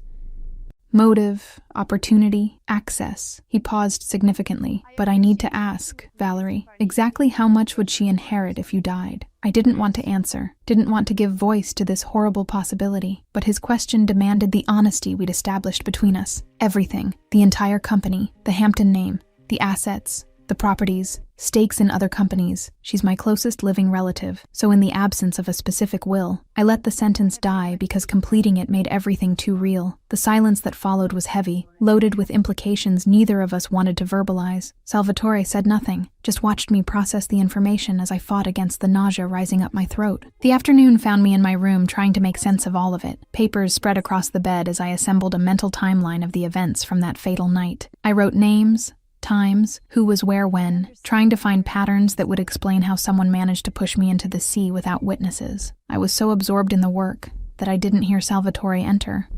Motive, opportunity, access. He paused significantly. But I need to ask, Valerie, exactly how much would she inherit if you died? I didn't want to answer, didn't want to give voice to this horrible possibility, but his question demanded the honesty we'd established between us. Everything, the entire company, the Hampton name, the assets, the properties, stakes in other companies. She's my closest living relative, so in the absence of a specific will, I let the sentence die because completing it made everything too real. The silence that followed was heavy, loaded with implications neither of us wanted to verbalize. Salvatore said nothing, just watched me process the information as I fought against the nausea rising up my throat. The afternoon found me in my room trying to make sense of all of it. Papers spread across the bed as I assembled a mental timeline of the events from that fatal night. I wrote names, times, who was where when, trying to find patterns that would explain how someone managed to push me into the sea without witnesses. I was so absorbed in the work that I didn't hear Salvatore enter,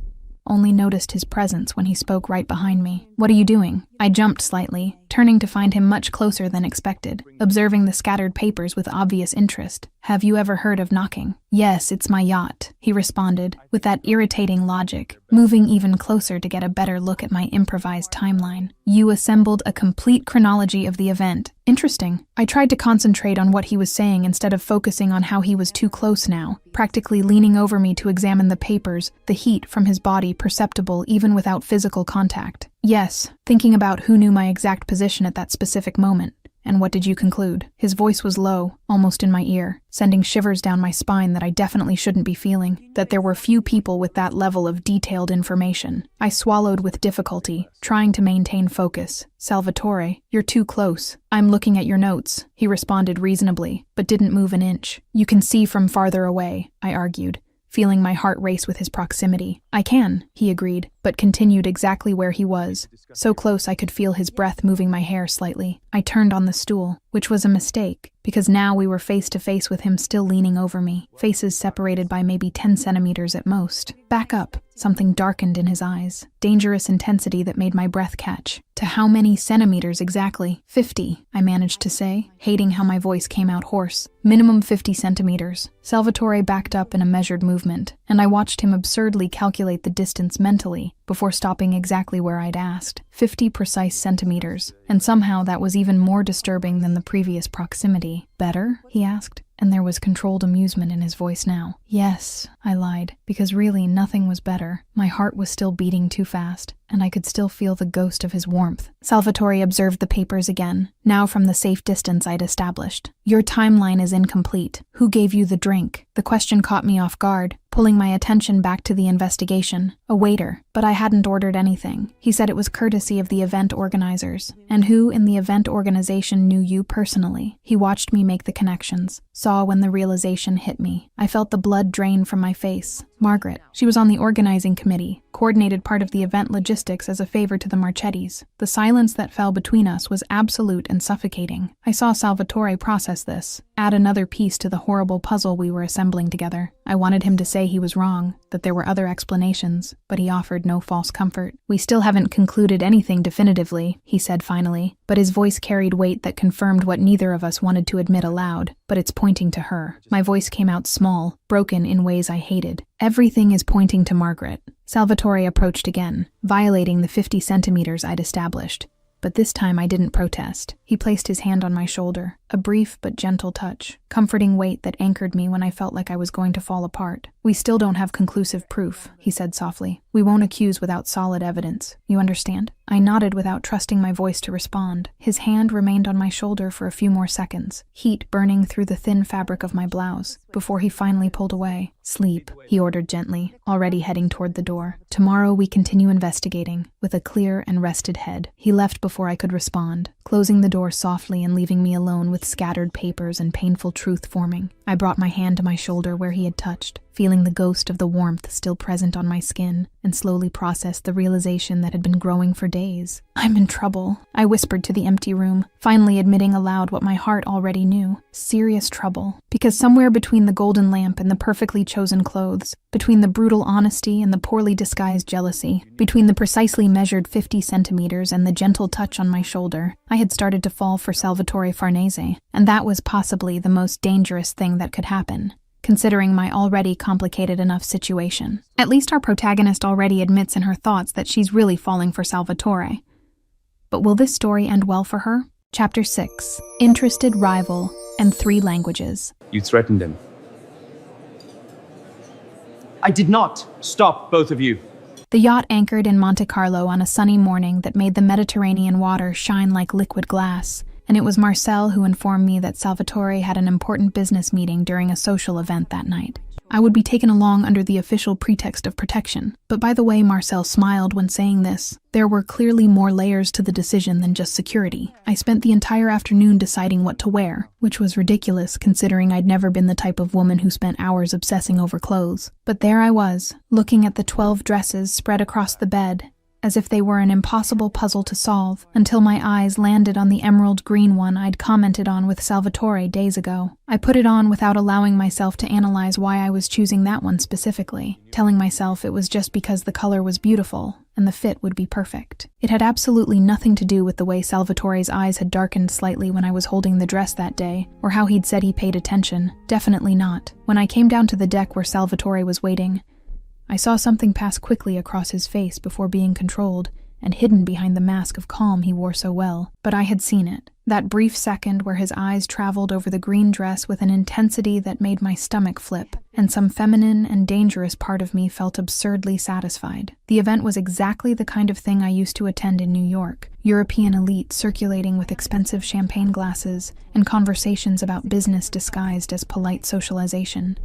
only noticed his presence when he spoke right behind me. What are you doing? I jumped slightly, turning to find him much closer than expected, observing the scattered papers with obvious interest. Have you ever heard of knocking? Yes, it's my yacht, he responded, with that irritating logic, moving even closer to get a better look at my improvised timeline. You assembled a complete chronology of the event. Interesting. I tried to concentrate on what he was saying instead of focusing on how he was too close now, practically leaning over me to examine the papers, the heat from his body perceptible even without physical contact. Yes, thinking about who knew my exact position at that specific moment. And what did you conclude? His voice was low, almost in my ear, sending shivers down my spine that I definitely shouldn't be feeling. That there were few people with that level of detailed information. I swallowed with difficulty, trying to maintain focus. Salvatore, you're too close. I'm looking at your notes, he responded reasonably, but didn't move an inch. You can see from farther away, I argued, feeling my heart race with his proximity. I can, he agreed, but continued exactly where he was, so close I could feel his breath moving my hair slightly. I turned on the stool, which was a mistake, because now we were face to face with him still leaning over me, faces separated by maybe 10 centimeters at most. Back up, something darkened in his eyes, dangerous intensity that made my breath catch. To how many centimeters exactly? 50, I managed to say, hating how my voice came out hoarse. Minimum 50 centimeters. Salvatore backed up in a measured movement, and I watched him absurdly calculate the distance mentally before stopping exactly where I'd asked. 50 precise centimeters, and somehow that was even more disturbing than the previous proximity. Better? He asked, and there was controlled amusement in his voice now. Yes, I lied, because really nothing was better. My heart was still beating too fast, and I could still feel the ghost of his warmth. Salvatore observed the papers again, now from the safe distance I'd established. Your timeline is incomplete. Who gave you the drink? The question caught me off guard, pulling my attention back to the investigation. A waiter, but I hadn't ordered anything. He said it was courtesy of the event organizers. And who in the event organization knew you personally? He watched me make the connections, saw when the realization hit me. I felt the blood drain from my face. Margaret. She was on the organizing committee, coordinated part of the event logistics as a favor to the Marchettis. The silence that fell between us was absolute and suffocating. I saw Salvatore process this, add another piece to the horrible puzzle we were assembling together. I wanted him to say he was wrong, that there were other explanations, but he offered no false comfort. We still haven't concluded anything definitively, he said finally, but his voice carried weight that confirmed what neither of us wanted to admit aloud, but it's pointing to her. My voice came out small, broken in ways I hated. Everything is pointing to Margaret. Salvatore approached again, violating the 50 centimeters I'd established. But this time I didn't protest. He placed his hand on my shoulder, a brief but gentle touch, comforting weight that anchored me when I felt like I was going to fall apart. We still don't have conclusive proof, he said softly. We won't accuse without solid evidence. You understand? I nodded without trusting my voice to respond. His hand remained on my shoulder for a few more seconds, heat burning through the thin fabric of my blouse, before he finally pulled away. Sleep, he ordered gently, already heading toward the door. Tomorrow we continue investigating, with a clear and rested head. He left before I could respond, closing the door softly and leaving me alone with scattered papers and painful truth forming. I brought my hand to my shoulder where he had touched, feeling the ghost of the warmth still present on my skin, and slowly processed the realization that had been growing for days. I'm in trouble, I whispered to the empty room, finally admitting aloud what my heart already knew. Serious trouble. Because somewhere between the golden lamp and the perfectly chosen clothes, between the brutal honesty and the poorly disguised jealousy, between the precisely measured 50 centimeters and the gentle touch on my shoulder, I had started to fall for Salvatore Farnese, and that was possibly the most dangerous thing that could happen, considering my already complicated enough situation. At least our protagonist already admits in her thoughts that she's really falling for Salvatore. But will this story end well for her? Chapter 6. Interested Rival and 3 Languages. You threatened him. I did not. Stop, both of you. The yacht anchored in Monte Carlo on a sunny morning that made the Mediterranean water shine like liquid glass, and it was Marcel who informed me that Salvatore had an important business meeting during a social event that night. I would be taken along under the official pretext of protection, but by the way Marcel smiled when saying this, there were clearly more layers to the decision than just security. I spent the entire afternoon deciding what to wear, which was ridiculous considering I'd never been the type of woman who spent hours obsessing over clothes. But there I was, looking at the 12 dresses spread across the bed, as if they were an impossible puzzle to solve, until my eyes landed on the emerald green one I'd commented on with Salvatore days ago. I put it on without allowing myself to analyze why I was choosing that one specifically, telling myself it was just because the color was beautiful and the fit would be perfect. It had absolutely nothing to do with the way Salvatore's eyes had darkened slightly when I was holding the dress that day, or how he'd said he paid attention. Definitely not. When I came down to the deck where Salvatore was waiting, I saw something pass quickly across his face before being controlled, and hidden behind the mask of calm he wore so well. But I had seen it. That brief second where his eyes traveled over the green dress with an intensity that made my stomach flip, and some feminine and dangerous part of me felt absurdly satisfied. The event was exactly the kind of thing I used to attend in New York. European elite circulating with expensive champagne glasses and conversations about business disguised as polite socialization.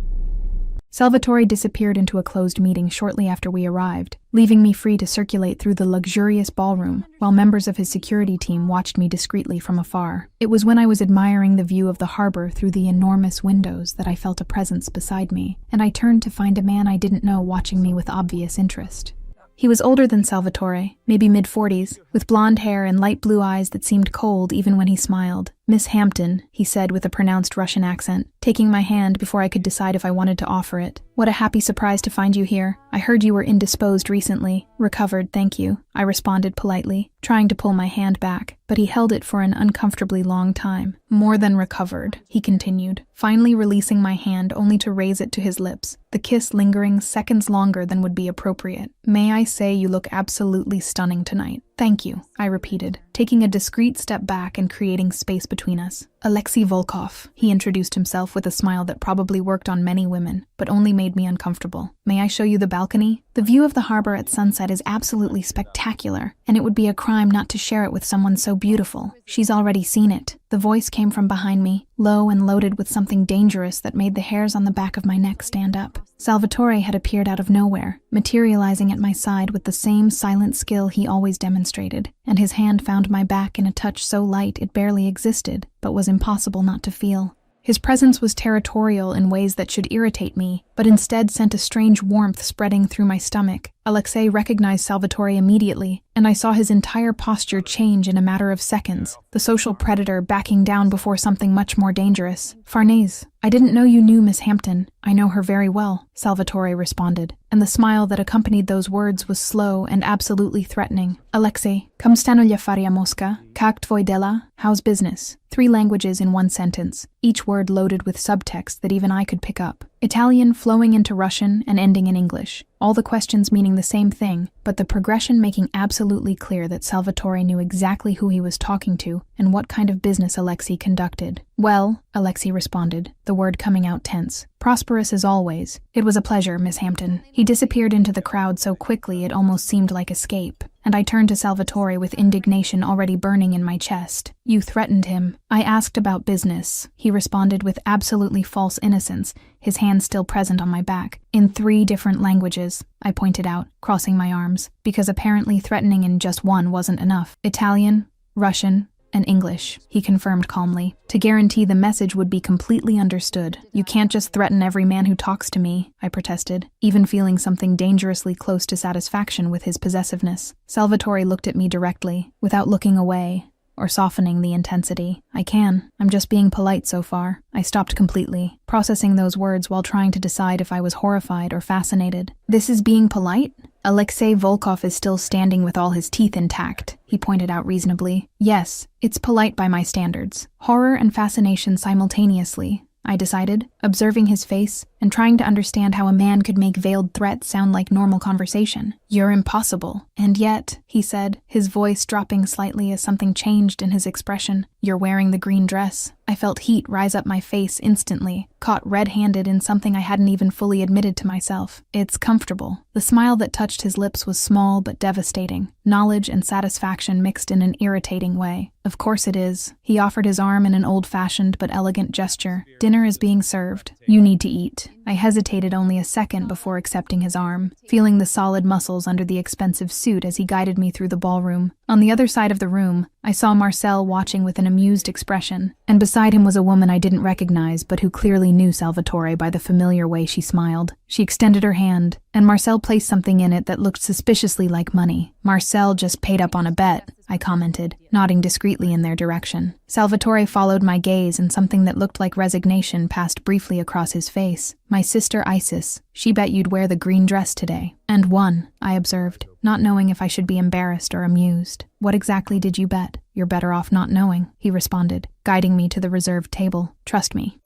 Salvatore disappeared into a closed meeting shortly after we arrived, leaving me free to circulate through the luxurious ballroom, while members of his security team watched me discreetly from afar. It was when I was admiring the view of the harbor through the enormous windows that I felt a presence beside me, and I turned to find a man I didn't know watching me with obvious interest. He was older than Salvatore, maybe mid-40s, with blonde hair and light blue eyes that seemed cold even when he smiled. "Miss Hampton," he said with a pronounced Russian accent, taking my hand before I could decide if I wanted to offer it. "What a happy surprise to find you here. I heard you were indisposed recently." "Recovered, thank you," I responded politely, trying to pull my hand back, but he held it for an uncomfortably long time. "More than recovered," he continued, finally releasing my hand only to raise it to his lips, the kiss lingering seconds longer than would be appropriate. "May I say you look absolutely stunning tonight." "Thank you," I repeated, taking a discreet step back and creating space between us. "Alexei Volkov," he introduced himself with a smile that probably worked on many women, but only made me uncomfortable. "May I show you the balcony? The view of the harbor at sunset is absolutely spectacular, and it would be a crime not to share it with someone so beautiful." "She's already seen it." The voice came from behind me, low and loaded with something dangerous that made the hairs on the back of my neck stand up. Salvatore had appeared out of nowhere, materializing at my side with the same silent skill he always demonstrated, and his hand found my back in a touch so light it barely existed, but was impossible not to feel. His presence was territorial in ways that should irritate me, but instead sent a strange warmth spreading through my stomach. Alexei recognized Salvatore immediately, and I saw his entire posture change in a matter of seconds, the social predator backing down before something much more dangerous. "Farnese, I didn't know you knew Miss Hampton." "I know her very well," Salvatore responded, and the smile that accompanied those words was slow and absolutely threatening. "Alexei, come stano gli affari a Mosca? Kak tvoi dela? How's business?" 3 languages in one sentence, each word loaded with subtext that even I could pick up. Italian flowing into Russian and ending in English. All the questions meaning the same thing, but the progression making absolutely clear that Salvatore knew exactly who he was talking to and what kind of business Alexei conducted. "Well," Alexei responded, the word coming out tense. "Prosperous as always. It was a pleasure, Miss Hampton." He disappeared into the crowd so quickly it almost seemed like escape, and I turned to Salvatore with indignation already burning in my chest. "You threatened him." "I asked about business," he responded with absolutely false innocence, his hand still present on my back. "In 3 different languages," I pointed out, crossing my arms, because apparently threatening in just one wasn't enough. "Italian, Russian, and English," he confirmed calmly, to guarantee the message would be completely understood. "You can't just threaten every man who talks to me," I protested, even feeling something dangerously close to satisfaction with his possessiveness. Salvatore looked at me directly, without looking away, or softening the intensity. "I can. I'm just being polite so far." I stopped completely, processing those words while trying to decide if I was horrified or fascinated. "This is being polite?" "Alexei Volkov is still standing with all his teeth intact," he pointed out reasonably. "Yes, it's polite by my standards." Horror and fascination simultaneously, I decided, observing his face and trying to understand how a man could make veiled threats sound like normal conversation. "You're impossible." "And yet," he said, his voice dropping slightly as something changed in his expression, "you're wearing the green dress." I felt heat rise up my face instantly, caught red-handed in something I hadn't even fully admitted to myself. "It's comfortable." The smile that touched his lips was small but devastating, knowledge and satisfaction mixed in an irritating way. "Of course it is." He offered his arm in an old-fashioned but elegant gesture. "Dinner is being served. You need to eat." I hesitated only a second before accepting his arm, feeling the solid muscles under the expensive suit as he guided me through the ballroom. On the other side of the room, I saw Marcel watching with an amused expression, and beside him was a woman I didn't recognize but who clearly knew Salvatore by the familiar way she smiled. She extended her hand, and Marcel placed something in it that looked suspiciously like money. "Marcel just paid up on a bet," I commented, nodding discreetly in their direction. Salvatore followed my gaze and something that looked like resignation passed briefly across his face. "My sister Isis, she bet you'd wear the green dress today." "And won," I observed, not knowing if I should be embarrassed or amused. "What exactly did you bet?" "You're better off not knowing," he responded, guiding me to the reserved table. "Trust me."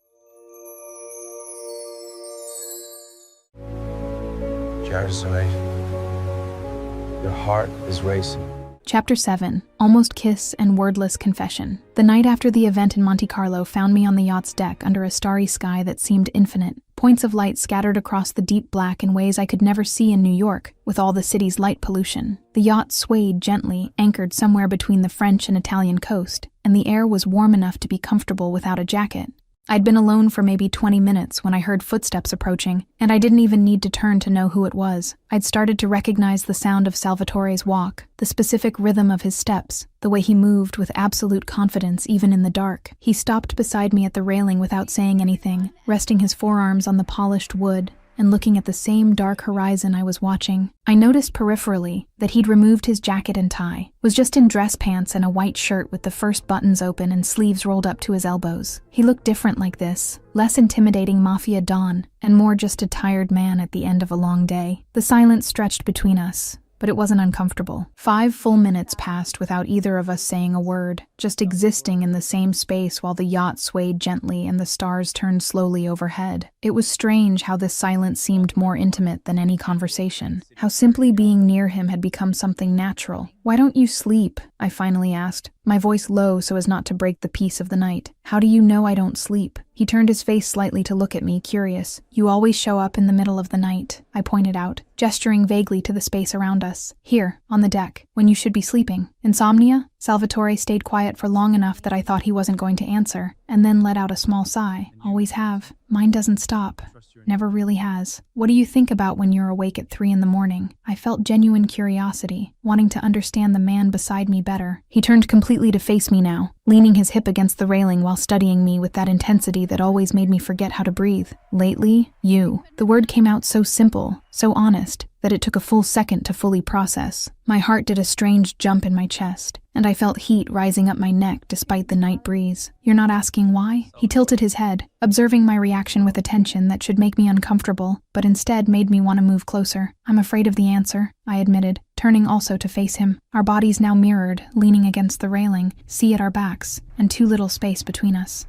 Your heart is racing. Chapter 7. Almost Kiss and Wordless Confession. The night after the event in Monte Carlo found me on the yacht's deck under a starry sky that seemed infinite. Points of light scattered across the deep black in ways I could never see in New York, with all the city's light pollution. The yacht swayed gently, anchored somewhere between the French and Italian coast, and the air was warm enough to be comfortable without a jacket. I'd been alone for maybe 20 minutes when I heard footsteps approaching, and I didn't even need to turn to know who it was. I'd started to recognize the sound of Salvatore's walk, the specific rhythm of his steps, the way he moved with absolute confidence even in the dark. He stopped beside me at the railing without saying anything, resting his forearms on the polished wood and looking at the same dark horizon I was watching. I noticed peripherally that he'd removed his jacket and tie, was just in dress pants and a white shirt with the first buttons open and sleeves rolled up to his elbows. He looked different like this, less intimidating mafia don, and more just a tired man at the end of a long day. The silence stretched between us, but it wasn't uncomfortable. 5 full minutes passed without either of us saying a word, just existing in the same space while the yacht swayed gently and the stars turned slowly overhead. It was strange how this silence seemed more intimate than any conversation, how simply being near him had become something natural. "Why don't you sleep?" I finally asked, my voice low so as not to break the peace of the night. "How do you know I don't sleep?" He turned his face slightly to look at me, curious. "You always show up in the middle of the night," I pointed out, gesturing vaguely to the space around us. "Here, on the deck, when you should be sleeping. Insomnia?" Salvatore stayed quiet for long enough that I thought he wasn't going to answer, and then let out a small sigh. "Always have. Mine doesn't stop. Never really has." "What do you think about when you're awake at 3 in the morning?" I felt genuine curiosity, wanting to understand the man beside me better. He turned completely to face me now, leaning his hip against the railing while studying me with that intensity that always made me forget how to breathe. "Lately, you." The word came out so simple, so honest, that it took a full second to fully process. My heart did a strange jump in my chest, and I felt heat rising up my neck despite the night breeze. "You're not asking why?" He tilted his head, observing my reaction with attention that should make me uncomfortable, but instead made me want to move closer. "I'm afraid of the answer," I admitted, turning also to face him. Our bodies now mirrored, leaning against the railing, sea at our backs, and too little space between us.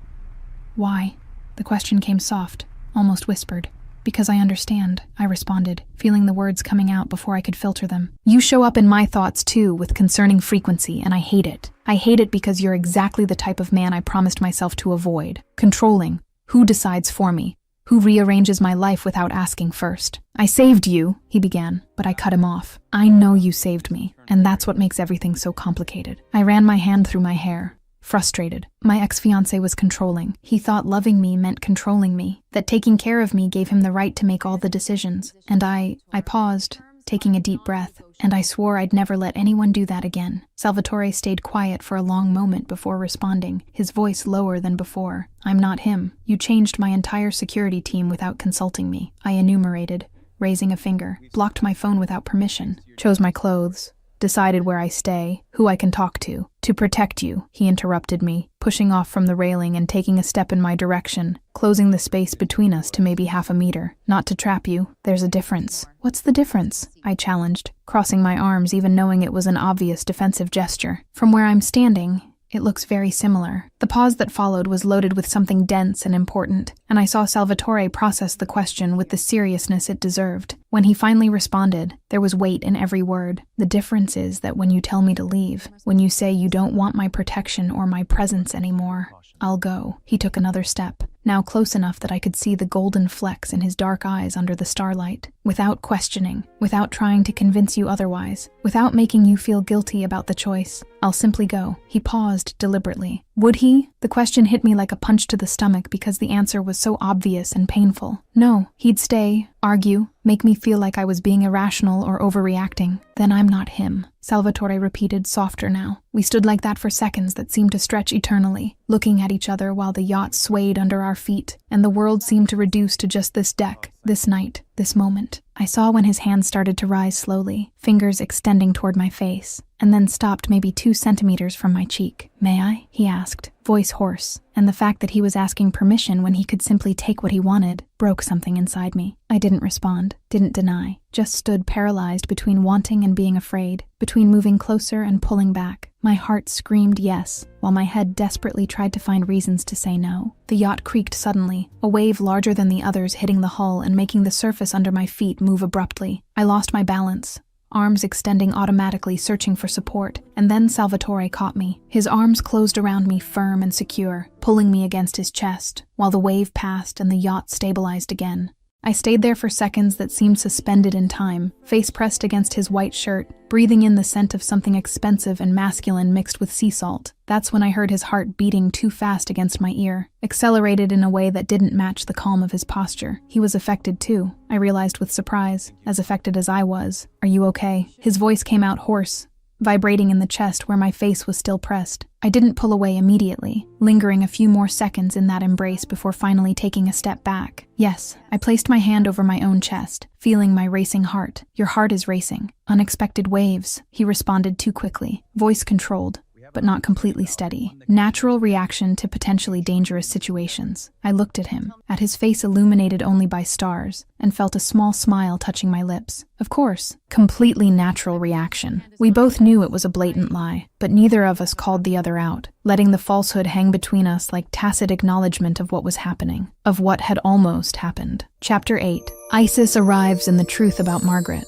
"Why?" The question came soft, almost whispered. "Because I understand," I responded, feeling the words coming out before I could filter them. "You show up in my thoughts too with concerning frequency, and I hate it. I hate it because you're exactly the type of man I promised myself to avoid. Controlling. Who decides for me? Who rearranges my life without asking first? I saved you," he began, but I cut him off. "I know you saved me, and that's what makes everything so complicated." I ran my hand through my hair. Frustrated. My ex-fiancé was controlling. He thought loving me meant controlling me, that taking care of me gave him the right to make all the decisions. And I paused, taking a deep breath, and I swore I'd never let anyone do that again. Salvatore stayed quiet for a long moment before responding, his voice lower than before. "I'm not him. You changed my entire security team without consulting me," I enumerated, raising a finger, blocked my phone without permission, chose my clothes, decided where I stay, who I can talk to protect you," he interrupted me, pushing off from the railing and taking a step in my direction, closing the space between us to maybe half a meter. "Not to trap you. There's a difference." "What's the difference?" I challenged, crossing my arms even knowing it was an obvious defensive gesture. "From where I'm standing, it looks very similar." The pause that followed was loaded with something dense and important, and I saw Salvatore process the question with the seriousness it deserved. When he finally responded, there was weight in every word. "The difference is that when you tell me to leave, when you say you don't want my protection or my presence anymore, I'll go." He took another step, now close enough that I could see the golden flecks in his dark eyes under the starlight. "Without questioning, without trying to convince you otherwise, without making you feel guilty about the choice, I'll simply go." He paused deliberately. Would he? The question hit me like a punch to the stomach because the answer was so obvious and painful. No, he'd stay, argue, make me feel like I was being irrational or overreacting. "Then I'm not him," Salvatore repeated, softer now. We stood like that for seconds that seemed to stretch eternally, looking at each other while the yacht swayed under our feet, and the world seemed to reduce to just this deck, this night, this moment. I saw when his hand started to rise slowly, fingers extending toward my face, and then stopped maybe 2 centimeters from my cheek. "May I?" he asked, voice hoarse, and the fact that he was asking permission when he could simply take what he wanted broke something inside me. I didn't respond, didn't deny, just stood paralyzed between wanting and being afraid, between moving closer and pulling back. My heart screamed yes, while my head desperately tried to find reasons to say no. The yacht creaked suddenly, a wave larger than the others hitting the hull and making the surface under my feet move abruptly. I lost my balance, arms extending automatically, searching for support, and then Salvatore caught me. His arms closed around me firm and secure, pulling me against his chest, while the wave passed and the yacht stabilized again. I stayed there for seconds that seemed suspended in time, face pressed against his white shirt, breathing in the scent of something expensive and masculine mixed with sea salt. That's when I heard his heart beating too fast against my ear, accelerated in a way that didn't match the calm of his posture. He was affected too, I realized with surprise, as affected as I was. "Are you okay?" His voice came out hoarse, vibrating in the chest where my face was still pressed. I didn't pull away immediately, lingering a few more seconds in that embrace before finally taking a step back. "Yes." I placed my hand over my own chest, feeling my racing heart. "Your heart is racing." "Unexpected waves," he responded too quickly, voice controlled, but not completely steady. Natural reaction to potentially dangerous situations. I looked at him, at his face illuminated only by stars, and felt a small smile touching my lips. Of course, completely natural reaction. We both knew it was a blatant lie, but neither of us called the other out, letting the falsehood hang between us like tacit acknowledgement of what was happening, of what had almost happened. Chapter 8. Isis arrives and the truth about Margaret.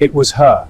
It was her.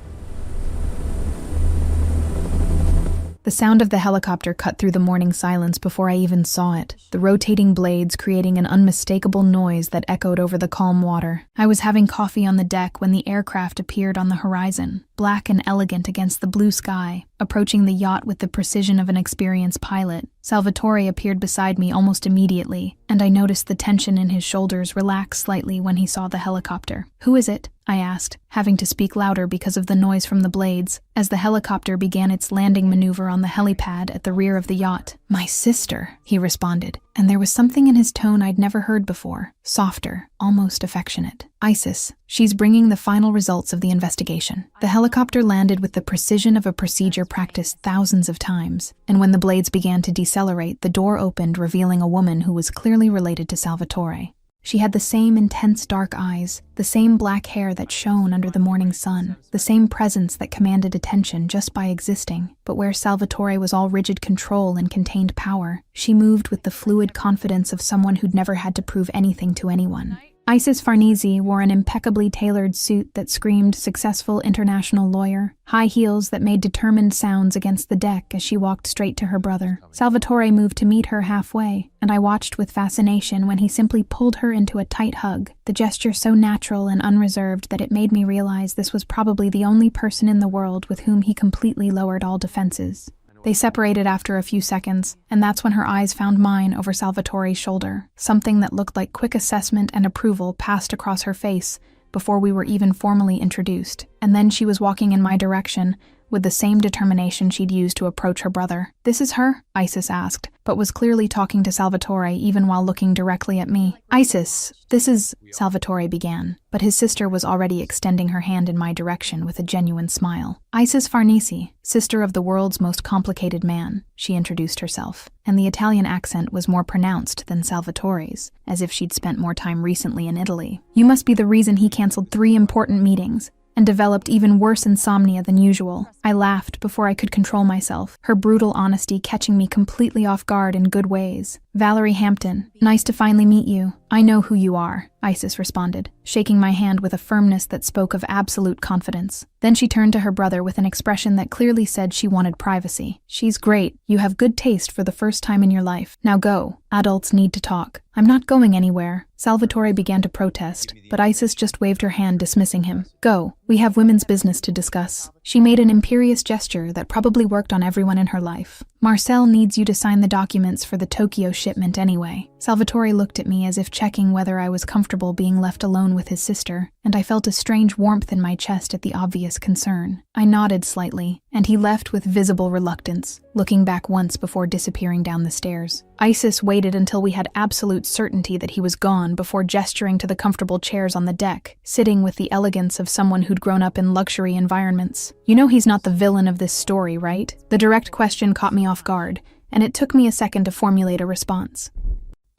The sound of the helicopter cut through the morning silence before I even saw it, the rotating blades creating an unmistakable noise that echoed over the calm water. I was having coffee on the deck when the aircraft appeared on the horizon, black and elegant against the blue sky, approaching the yacht with the precision of an experienced pilot. Salvatore appeared beside me almost immediately, and I noticed the tension in his shoulders relax slightly when he saw the helicopter. "Who is it?" I asked, having to speak louder because of the noise from the blades, as the helicopter began its landing maneuver on the helipad at the rear of the yacht. "My sister," he responded, and there was something in his tone I'd never heard before, softer, almost affectionate. "Isis. She's bringing the final results of the investigation." The helicopter landed with the precision of a procedure practiced thousands of times, and when the blades began to decelerate, the door opened, revealing a woman who was clearly related to Salvatore. She had the same intense dark eyes, the same black hair that shone under the morning sun, the same presence that commanded attention just by existing. But where Salvatore was all rigid control and contained power, she moved with the fluid confidence of someone who'd never had to prove anything to anyone. Isis Farnese wore an impeccably tailored suit that screamed successful international lawyer, high heels that made determined sounds against the deck as she walked straight to her brother. Salvatore moved to meet her halfway, and I watched with fascination when he simply pulled her into a tight hug, the gesture so natural and unreserved that it made me realize this was probably the only person in the world with whom he completely lowered all defenses. They separated after a few seconds, and that's when her eyes found mine over Salvatore's shoulder. Something that looked like quick assessment and approval passed across her face before we were even formally introduced, and then she was walking in my direction with the same determination she'd used to approach her brother. "This is her?" Isis asked, but was clearly talking to Salvatore even while looking directly at me. "Isis, this is..." Salvatore began, but his sister was already extending her hand in my direction with a genuine smile. "Isis Farnese, sister of the world's most complicated man," she introduced herself, and the Italian accent was more pronounced than Salvatore's, as if she'd spent more time recently in Italy. "You must be the reason he canceled 3 important meetings and developed even worse insomnia than usual." I laughed before I could control myself, her brutal honesty catching me completely off guard in good ways. "Valerie Hampton, nice to finally meet you." "I know who you are," Isis responded, shaking my hand with a firmness that spoke of absolute confidence. Then she turned to her brother with an expression that clearly said she wanted privacy. "She's great. You have good taste for the first time in your life. Now go. Adults need to talk." "I'm not going anywhere." Salvatore began to protest, but Isis just waved her hand, dismissing him. "Go. We have women's business to discuss." She made an imperious gesture that probably worked on everyone in her life. "Marcel needs you to sign the documents for the Tokyo shipment anyway." Salvatore looked at me as if checking whether I was comfortable being left alone with his sister, and I felt a strange warmth in my chest at the obvious concern. I nodded slightly, and he left with visible reluctance, looking back once before disappearing down the stairs. Isis waited until we had absolute certainty that he was gone before gesturing to the comfortable chairs on the deck, sitting with the elegance of someone who'd grown up in luxury environments. "You know he's not the villain of this story, right?" The direct question caught me off guard, and it took me a second to formulate a response.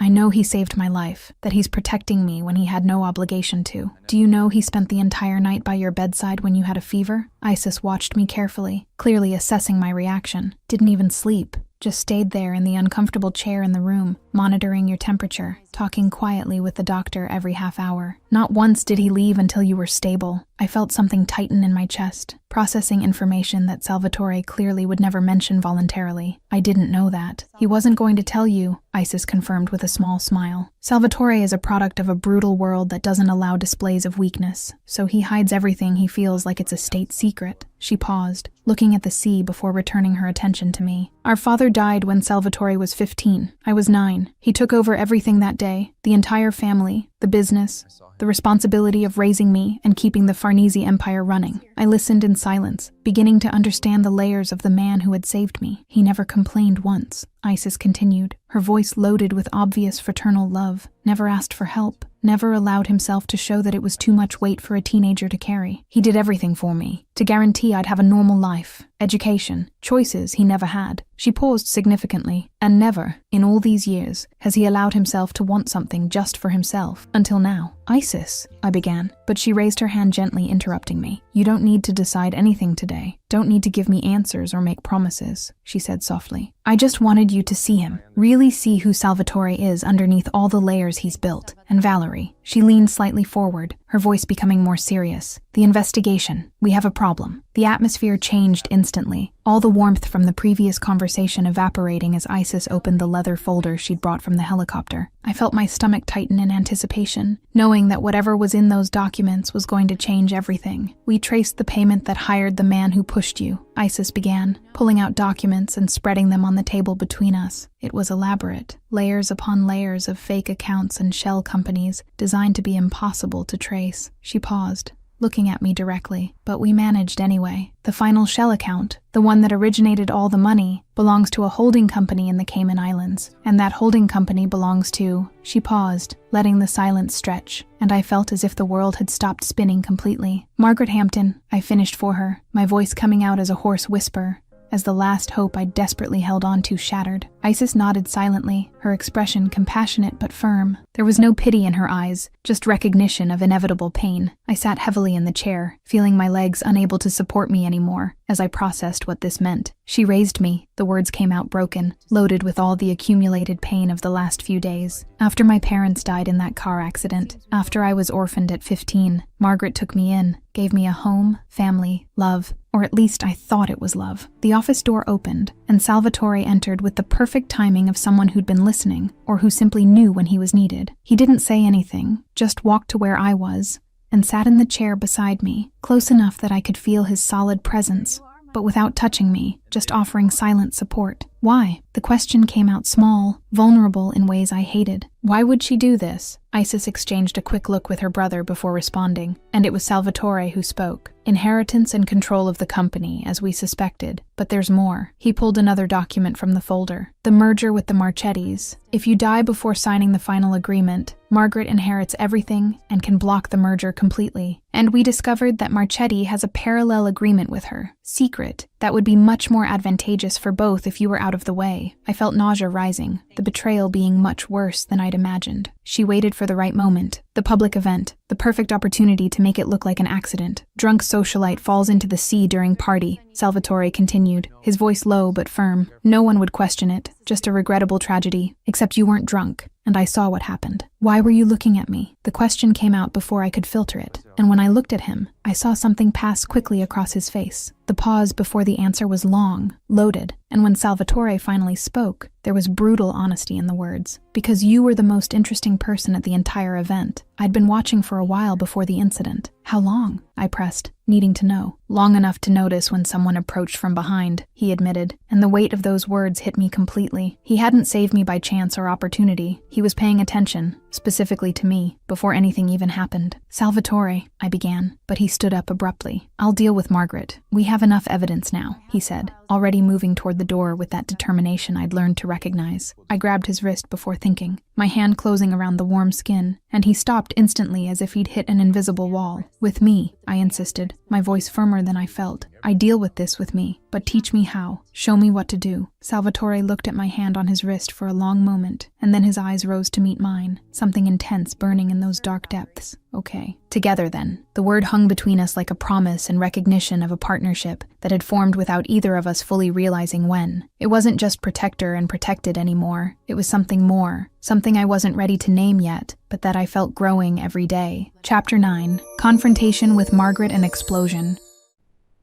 "I know he saved my life, that he's protecting me when he had no obligation to." "Do you know he spent the entire night by your bedside when you had a fever?" Isis watched me carefully, clearly assessing my reaction. "Didn't even sleep." just stayed there in the uncomfortable chair in the room, monitoring your temperature, talking quietly with the doctor every half hour. Not once did he leave until you were stable. I felt something tighten in my chest, processing information that Salvatore clearly would never mention voluntarily. I didn't know that. He wasn't going to tell you, Isis confirmed with a small smile. Salvatore is a product of a brutal world that doesn't allow displays of weakness, so he hides everything he feels like it's a state secret. She paused, looking at the sea before returning her attention to me. Our father died when Salvatore was 15. I was 9. He took over everything that day, the entire family, the business, the responsibility of raising me and keeping the Farnese empire running. I listened in silence, beginning to understand the layers of the man who had saved me. He never complained once, Isis continued, her voice loaded with obvious fraternal love. Never asked for help, never allowed himself to show that it was too much weight for a teenager to carry. He did everything for me, to guarantee I'd have a normal life, education, choices he never had. She paused significantly, and never, in all these years, has he allowed himself to want something just for himself, until now. Isis, I began, but she raised her hand gently, interrupting me. You don't need to decide anything today. Don't need to give me answers or make promises, she said softly. I just wanted you to see him, really see who Salvatore is underneath all the layers he's built. And Valerie, she leaned slightly forward, her voice becoming more serious. The investigation. We have a problem. The atmosphere changed instantly, all the warmth from the previous conversation evaporating as Isis opened the leather folder she'd brought from the helicopter. I felt my stomach tighten in anticipation, knowing that whatever was in those documents was going to change everything. We traced the payment that hired the man who pushed you, Isis began, pulling out documents and spreading them on the table between us. It was elaborate, layers upon layers of fake accounts and shell companies designed to be impossible to trace. She paused, looking at me directly, but we managed anyway. The final shell account, the one that originated all the money, belongs to a holding company in the Cayman Islands, and that holding company belongs to... She paused, letting the silence stretch, and I felt as if the world had stopped spinning completely. Margaret Hampton, I finished for her, my voice coming out as a hoarse whisper, as the last hope I desperately held on to shattered. Isis nodded silently, her expression compassionate but firm. There was no pity in her eyes, just recognition of inevitable pain. I sat heavily in the chair, feeling my legs unable to support me anymore, as I processed what this meant. She raised me, the words came out broken, loaded with all the accumulated pain of the last few days. After my parents died in that car accident, after I was orphaned at 15, Margaret took me in, gave me a home, family, love, or at least I thought it was love. The office door opened, and Salvatore entered with the perfect timing of someone who'd been listening, or who simply knew when he was needed. He didn't say anything, just walked to where I was, and sat in the chair beside me, close enough that I could feel his solid presence, but without touching me, just offering silent support. Why? The question came out small, vulnerable in ways I hated. Why would she do this? Isis exchanged a quick look with her brother before responding, and it was Salvatore who spoke. Inheritance and control of the company, as we suspected. But there's more. He pulled another document from the folder. The merger with the Marchettis. If you die before signing the final agreement, Margaret inherits everything and can block the merger completely. And we discovered that Marchetti has a parallel agreement with her. Secret. That would be much more advantageous for both if you were out of the way. I felt nausea rising, the betrayal being much worse than I'd imagined. She waited for the right moment, the public event, the perfect opportunity to make it look like an accident. Drunk socialite falls into the sea during party, Salvatore continued, his voice low but firm. No one would question it, just a regrettable tragedy, except you weren't drunk, and I saw what happened. Why were you looking at me? The question came out before I could filter it, and when I looked at him, I saw something pass quickly across his face. The pause before the answer was long, loaded, and when Salvatore finally spoke, there was brutal honesty in the words. Because you were the most interesting person at the entire event. I'd been watching for a while before the incident. How long? I pressed, needing to know. Long enough to notice when someone approached from behind, he admitted, and the weight of those words hit me completely. He hadn't saved me by chance or opportunity. He was paying attention, specifically to me, before anything even happened. Salvatore, I began, but he stood up abruptly. I'll deal with Margaret. We have enough evidence now, he said, already moving toward the door with that determination I'd learned to recognize. I grabbed his wrist before thinking, my hand closing around the warm skin, and he stopped instantly as if he'd hit an invisible wall. With me, I insisted, my voice firmer than I felt. I deal with this with me, but teach me how. Show me what to do. Salvatore looked at my hand on his wrist for a long moment, and then his eyes rose to meet mine, something intense burning in those dark depths. Okay. Together then. The word hung between us like a promise and recognition of a partnership that had formed without either of us fully realizing when. It wasn't just protector and protected anymore. It was something more. Something I wasn't ready to name yet, but that I felt growing every day. Chapter 9. Confrontation with Margaret and Explosion.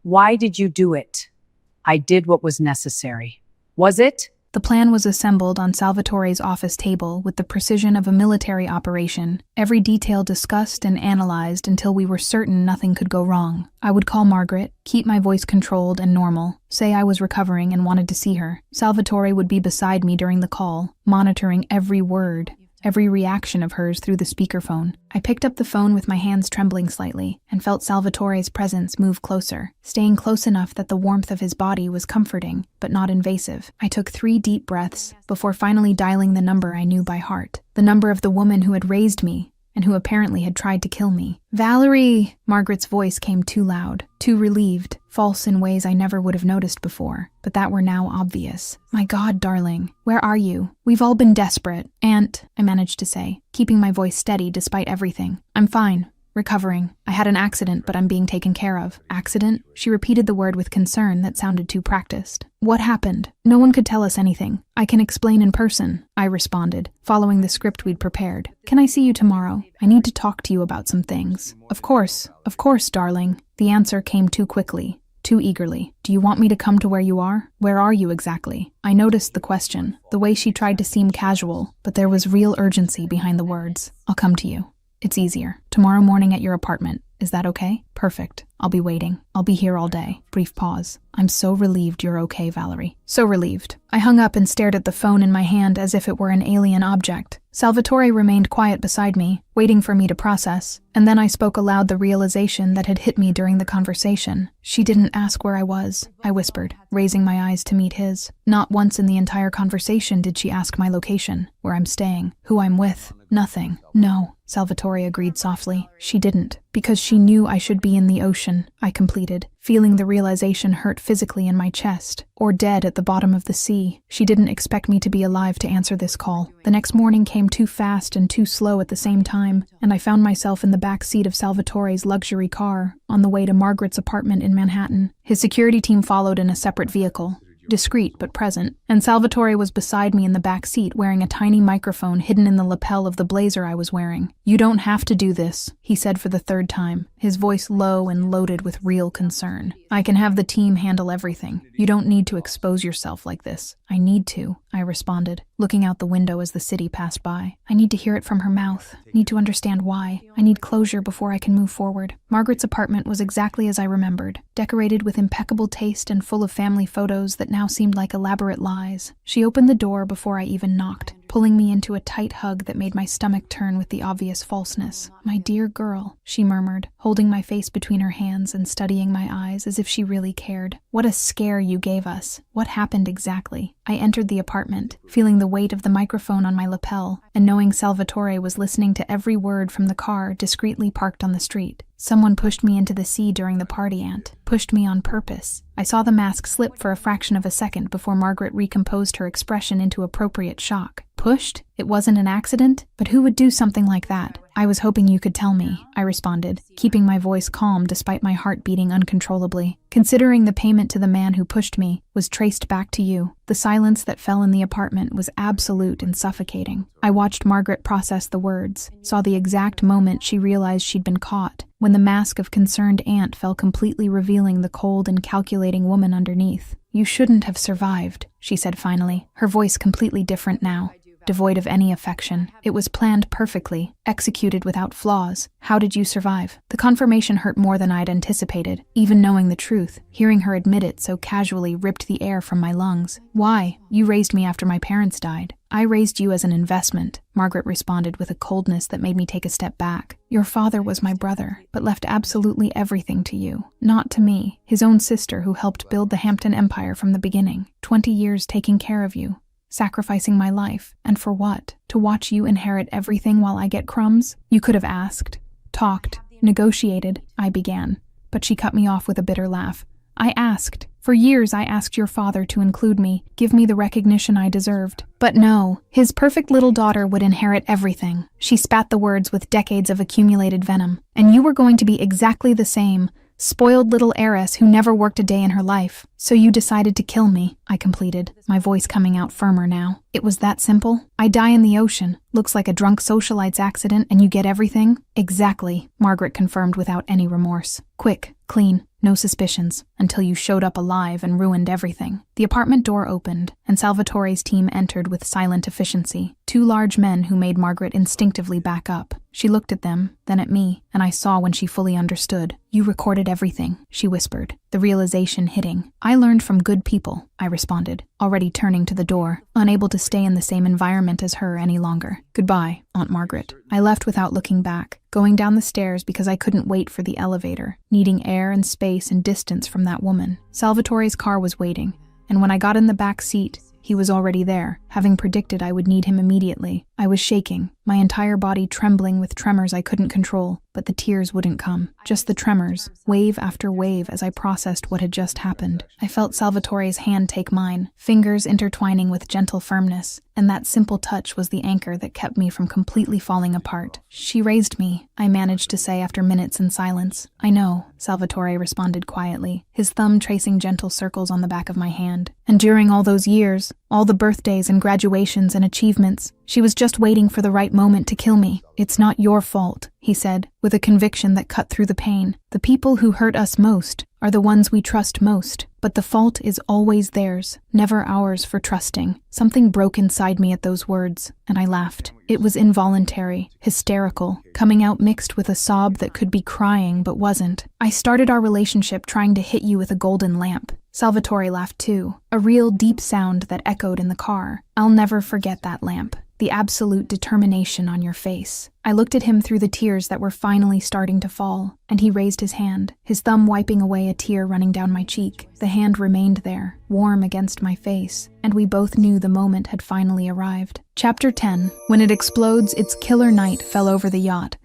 Why did you do it? I did what was necessary. Was it? The plan was assembled on Salvatore's office table with the precision of a military operation, every detail discussed and analyzed until we were certain nothing could go wrong. I would call Margaret, keep my voice controlled and normal, say I was recovering and wanted to see her. Salvatore would be beside me during the call, monitoring every word, every reaction of hers through the speakerphone. I picked up the phone with my hands trembling slightly and felt Salvatore's presence move closer, staying close enough that the warmth of his body was comforting, but not invasive. I took 3 deep breaths before finally dialing the number I knew by heart, the number of the woman who had raised me and who apparently had tried to kill me. "Valerie!" Margaret's voice came too loud, too relieved, false in ways I never would have noticed before, but that were now obvious. "My God, darling, where are you? We've all been desperate." "Aunt," I managed to say, keeping my voice steady despite everything. "I'm fine. Recovering. I had an accident, but I'm being taken care of." "Accident?" She repeated the word with concern that sounded too practiced. "What happened?" "No one could tell us anything. I can explain in person," I responded, following the script we'd prepared. "Can I see you tomorrow? I need to talk to you about some things." Of course, darling." The answer came too quickly, too eagerly. "Do you want me to come to where you are? Where are you exactly?" I noticed the question, the way she tried to seem casual, but there was real urgency behind the words. "I'll come to you. It's easier. Tomorrow morning at your apartment. Is that okay?" "Perfect. I'll be waiting. I'll be here all day." Brief pause. "I'm so relieved you're okay, Valerie." "So relieved." I hung up and stared at the phone in my hand as if it were an alien object. Salvatore remained quiet beside me, waiting for me to process, and then I spoke aloud the realization that had hit me during the conversation. "She didn't ask where I was," I whispered, raising my eyes to meet his. "Not once in the entire conversation did she ask my location, where I'm staying, who I'm with. Nothing." "No," Salvatore agreed softly. "She didn't. Because she knew I should be in the ocean," I completed, feeling the realization hurt physically in my chest, or dead at the bottom of the sea. She didn't expect me to be alive to answer this call. The next morning came too fast and too slow at the same time, and I found myself in the back seat of Salvatore's luxury car, on the way to Margaret's apartment in Manhattan. His security team followed in a separate vehicle, discreet but present, and Salvatore was beside me in the back seat wearing a tiny microphone hidden in the lapel of the blazer I was wearing. "You don't have to do this," he said for the 3rd time, his voice low and loaded with real concern. "I can have the team handle everything. You don't need to expose yourself like this." "I need to," I responded, looking out the window as the city passed by. "I need to hear it from her mouth, need to understand why. I need closure before I can move forward." Margaret's apartment was exactly as I remembered, decorated with impeccable taste and full of family photos that now seemed like elaborate lies. She opened the door before I even knocked, pulling me into a tight hug that made my stomach turn with the obvious falseness. "My dear girl," she murmured, holding my face between her hands and studying my eyes as if she really cared. "What a scare you gave us. What happened exactly?" I entered the apartment, feeling the weight of the microphone on my lapel, and knowing Salvatore was listening to every word from the car discreetly parked on the street. "Someone pushed me into the sea during the party, Aunt. Pushed me on purpose." I saw the mask slip for a fraction of a second before Margaret recomposed her expression into appropriate shock. "Pushed? It wasn't an accident? But who would do something like that?" "I was hoping you could tell me," I responded, keeping my voice calm despite my heart beating uncontrollably. "Considering the payment to the man who pushed me was traced back to you, the silence that fell in the apartment was absolute and suffocating." I watched Margaret process the words, saw the exact moment she realized she'd been caught, when the mask of concerned aunt fell completely revealing the cold and calculating woman underneath. "You shouldn't have survived," she said finally, her voice completely different now, devoid of any affection. "It was planned perfectly, executed without flaws. How did you survive?" The confirmation hurt more than I'd anticipated. Even knowing the truth, hearing her admit it so casually ripped the air from my lungs. "Why? You raised me after my parents died." "I raised you as an investment," Margaret responded with a coldness that made me take a step back. "Your father was my brother, but left absolutely everything to you. Not to me, his own sister who helped build the Hampton Empire from the beginning. 20 years taking care of you, sacrificing my life. And for what? To watch you inherit everything while I get crumbs? You could have asked, talked, negotiated," I began. But she cut me off with a bitter laugh. I asked. For years I asked your father to include me, give me the recognition I deserved. But no, his perfect little daughter would inherit everything. She spat the words with decades of accumulated venom. And you were going to be exactly the same. Spoiled little heiress who never worked a day in her life. So you decided to kill me, I completed, my voice coming out firmer now. It was that simple? I die in the ocean. Looks like a drunk socialite's accident and you get everything? Exactly, Margaret confirmed without any remorse. Quick, clean, no suspicions, until you showed up alive and ruined everything. The apartment door opened, and Salvatore's team entered with silent efficiency. Two large men who made Margaret instinctively back up. She looked at them, then at me, and I saw when she fully understood. You recorded everything, she whispered, the realization hitting. I learned from good people, I responded, already turning to the door, unable to stay in the same environment as her any longer. Goodbye, Aunt Margaret. I left without looking back, going down the stairs because I couldn't wait for the elevator, needing air and space and distance from that woman. Salvatore's car was waiting, and when I got in the back seat, he was already there, having predicted I would need him immediately. I was shaking, my entire body trembling with tremors I couldn't control, but the tears wouldn't come. Just the tremors, wave after wave as I processed what had just happened. I felt Salvatore's hand take mine, fingers intertwining with gentle firmness, and that simple touch was the anchor that kept me from completely falling apart. She raised me, I managed to say after minutes in silence. I know, Salvatore responded quietly, his thumb tracing gentle circles on the back of my hand. And during all those years, all the birthdays and graduations and achievements, she was just waiting for the right moment to kill me. It's not your fault, he said, with a conviction that cut through the pain. The people who hurt us most are the ones we trust most, but the fault is always theirs, never ours for trusting. Something broke inside me at those words, and I laughed. It was involuntary, hysterical, coming out mixed with a sob that could be crying but wasn't. I started our relationship trying to hit you with a golden lamp. Salvatore laughed too, a real deep sound that echoed in the car. I'll never forget that lamp. The absolute determination on your face. I looked at him through the tears that were finally starting to fall, and he raised his hand, his thumb wiping away a tear running down my cheek. The hand remained there, warm against my face, and we both knew the moment had finally arrived. Chapter 10. When it explodes, its killer night fell over the yacht.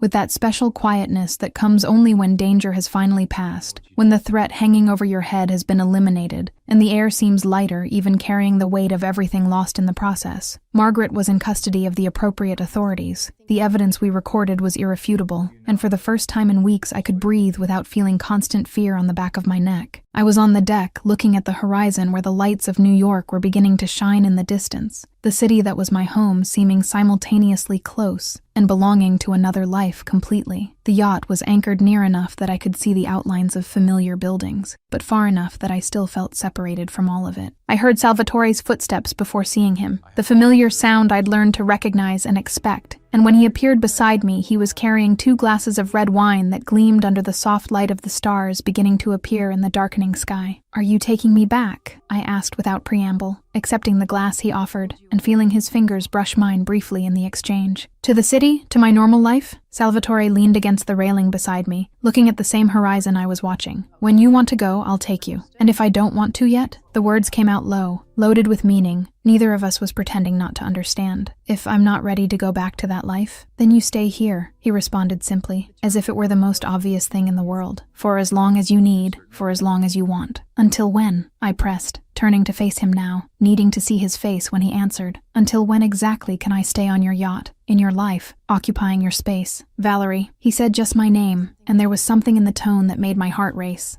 With that special quietness that comes only when danger has finally passed, when the threat hanging over your head has been eliminated, and the air seems lighter, even carrying the weight of everything lost in the process. Margaret was in custody of the appropriate authorities. The evidence we recorded was irrefutable, and for the first time in weeks I could breathe without feeling constant fear on the back of my neck. I was on the deck, looking at the horizon where the lights of New York were beginning to shine in the distance, the city that was my home seeming simultaneously close and belonging to another life completely. The yacht was anchored near enough that I could see the outlines of familiar buildings, but far enough that I still felt separated from all of it. I heard Salvatore's footsteps before seeing him, the familiar sound I'd learned to recognize and expect, and when he appeared beside me, he was carrying 2 glasses of red wine that gleamed under the soft light of the stars beginning to appear in the darkening sky. Are you taking me back? I asked without preamble, accepting the glass he offered, and feeling his fingers brush mine briefly in the exchange. To the city? To my normal life? Salvatore leaned against the railing beside me, looking at the same horizon I was watching. When you want to go, I'll take you. And if I don't want to yet? The words came out low, loaded with meaning. Neither of us was pretending not to understand. If I'm not ready to go back to that life, then you stay here, he responded simply, as if it were the most obvious thing in the world. For as long as you need, for as long as you want. Until when? I pressed, turning to face him now, needing to see his face when he answered. Until when exactly can I stay on your yacht, in your life, occupying your space? Valerie. He said just my name, and there was something in the tone that made my heart race.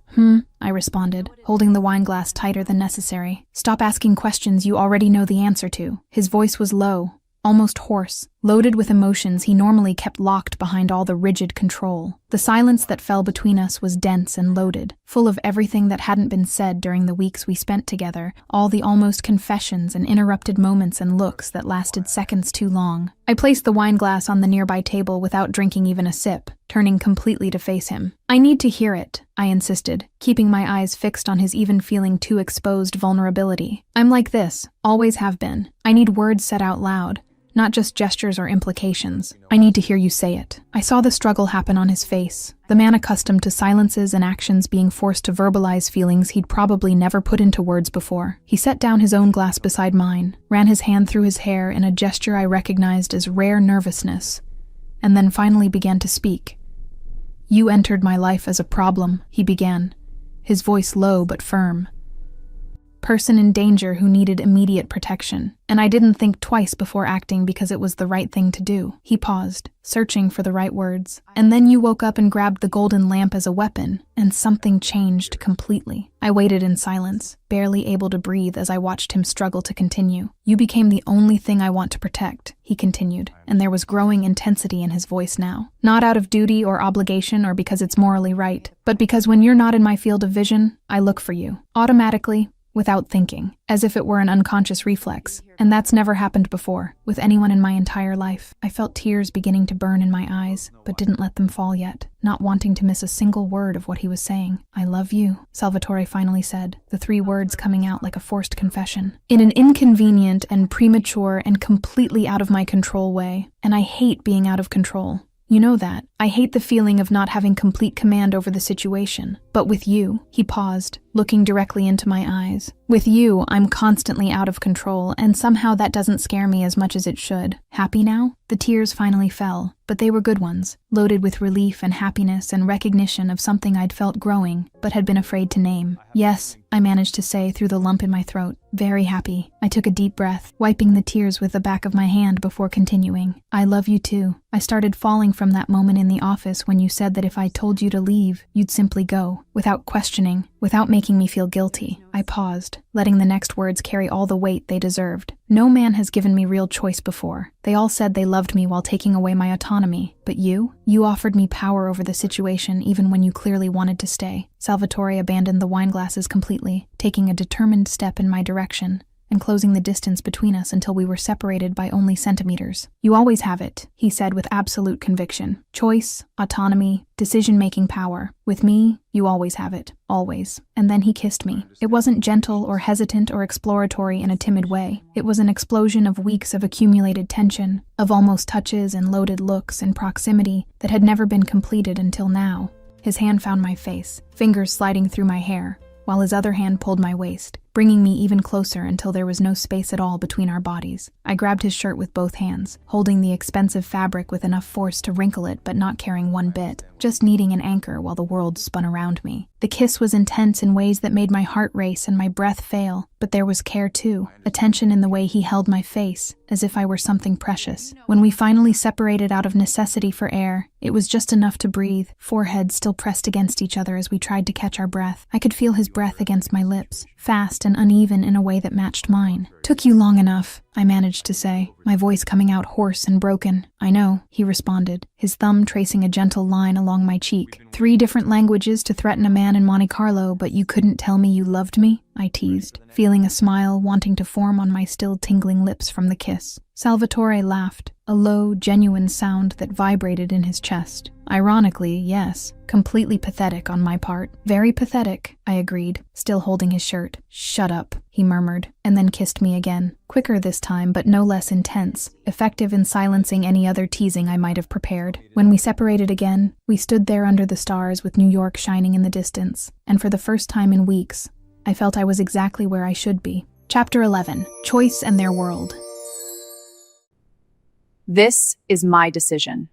I responded, holding the wine glass tighter than necessary. Stop asking questions you already know the answer to. His voice was low, almost hoarse, loaded with emotions he normally kept locked behind all the rigid control. The silence that fell between us was dense and loaded, full of everything that hadn't been said during the weeks we spent together, all the almost confessions and interrupted moments and looks that lasted seconds too long. I placed the wine glass on the nearby table without drinking even a sip, turning completely to face him. I need to hear it, I insisted, keeping my eyes fixed on his even feeling too exposed vulnerability. I'm like this, always have been. I need words said out loud, not just gestures or implications. I need to hear you say it. I saw the struggle happen on his face, the man accustomed to silences and actions being forced to verbalize feelings he'd probably never put into words before. He set down his own glass beside mine, ran his hand through his hair in a gesture I recognized as rare nervousness, and then finally began to speak. "You entered my life as a problem," he began, his voice low but firm. "Person in danger who needed immediate protection, and I didn't think twice before acting because it was the right thing to do." He paused, searching for the right words. "And then you woke up and grabbed the golden lamp as a weapon, and something changed completely." I waited in silence, barely able to breathe as I watched him struggle to continue. "You became the only thing I want to protect," he continued, and there was growing intensity in his voice now. "Not out of duty or obligation or because it's morally right, but because when you're not in my field of vision, I look for you. Automatically, without thinking, as if it were an unconscious reflex. And that's never happened before, with anyone in my entire life." I felt tears beginning to burn in my eyes, but didn't let them fall yet, not wanting to miss a single word of what he was saying. "I love you," Salvatore finally said, the 3 words coming out like a forced confession. In an inconvenient and premature and completely out of my control way, and I hate being out of control. You know that. I hate the feeling of not having complete command over the situation. But with you," he paused, looking directly into my eyes. "With you, I'm constantly out of control, and somehow that doesn't scare me as much as it should. Happy now?" The tears finally fell, but they were good ones, loaded with relief and happiness and recognition of something I'd felt growing, but had been afraid to name. "Yes," I managed to say through the lump in my throat. "Very happy." I took a deep breath, wiping the tears with the back of my hand before continuing. "I love you too. I started falling from that moment in the office when you said that if I told you to leave, you'd simply go, without questioning, without making me feel guilty." I paused, letting the next words carry all the weight they deserved. "No man has given me real choice before. They all said they loved me while taking away my autonomy. But you offered me power over the situation even when you clearly wanted to stay." Salvatore abandoned the wine glasses completely, taking a determined step in my direction, and closing the distance between us until we were separated by only centimeters. "You always have it," he said with absolute conviction. "Choice, autonomy, decision-making power. With me, you always have it. Always." And then he kissed me. It wasn't gentle or hesitant or exploratory in a timid way. It was an explosion of weeks of accumulated tension, of almost touches and loaded looks and proximity that had never been completed until now. His hand found my face, fingers sliding through my hair, while his other hand pulled my waist, bringing me even closer until there was no space at all between our bodies. I grabbed his shirt with both hands, holding the expensive fabric with enough force to wrinkle it but not caring one bit, just needing an anchor while the world spun around me. The kiss was intense in ways that made my heart race and my breath fail, but there was care too, attention in the way he held my face, as if I were something precious. When we finally separated out of necessity for air, it was just enough to breathe, foreheads still pressed against each other as we tried to catch our breath. I could feel his breath against my lips, fast and uneven in a way that matched mine. "Took you long enough," I managed to say, my voice coming out hoarse and broken. "I know," he responded, his thumb tracing a gentle line along my cheek. 3 different languages to threaten a man in Monte Carlo, but you couldn't tell me you loved me?" I teased, feeling a smile wanting to form on my still tingling lips from the kiss. Salvatore laughed, a low, genuine sound that vibrated in his chest. Ironically, yes, completely pathetic on my part. "Very pathetic," I agreed, still holding his shirt. "Shut up," he murmured, and then kissed me again. Quicker this time, but no less intense, effective in silencing any other teasing I might have prepared. When we separated again, we stood there under the stars with New York shining in the distance, and for the first time in weeks, I felt I was exactly where I should be. Chapter 11. Choice and Their World. This is my decision.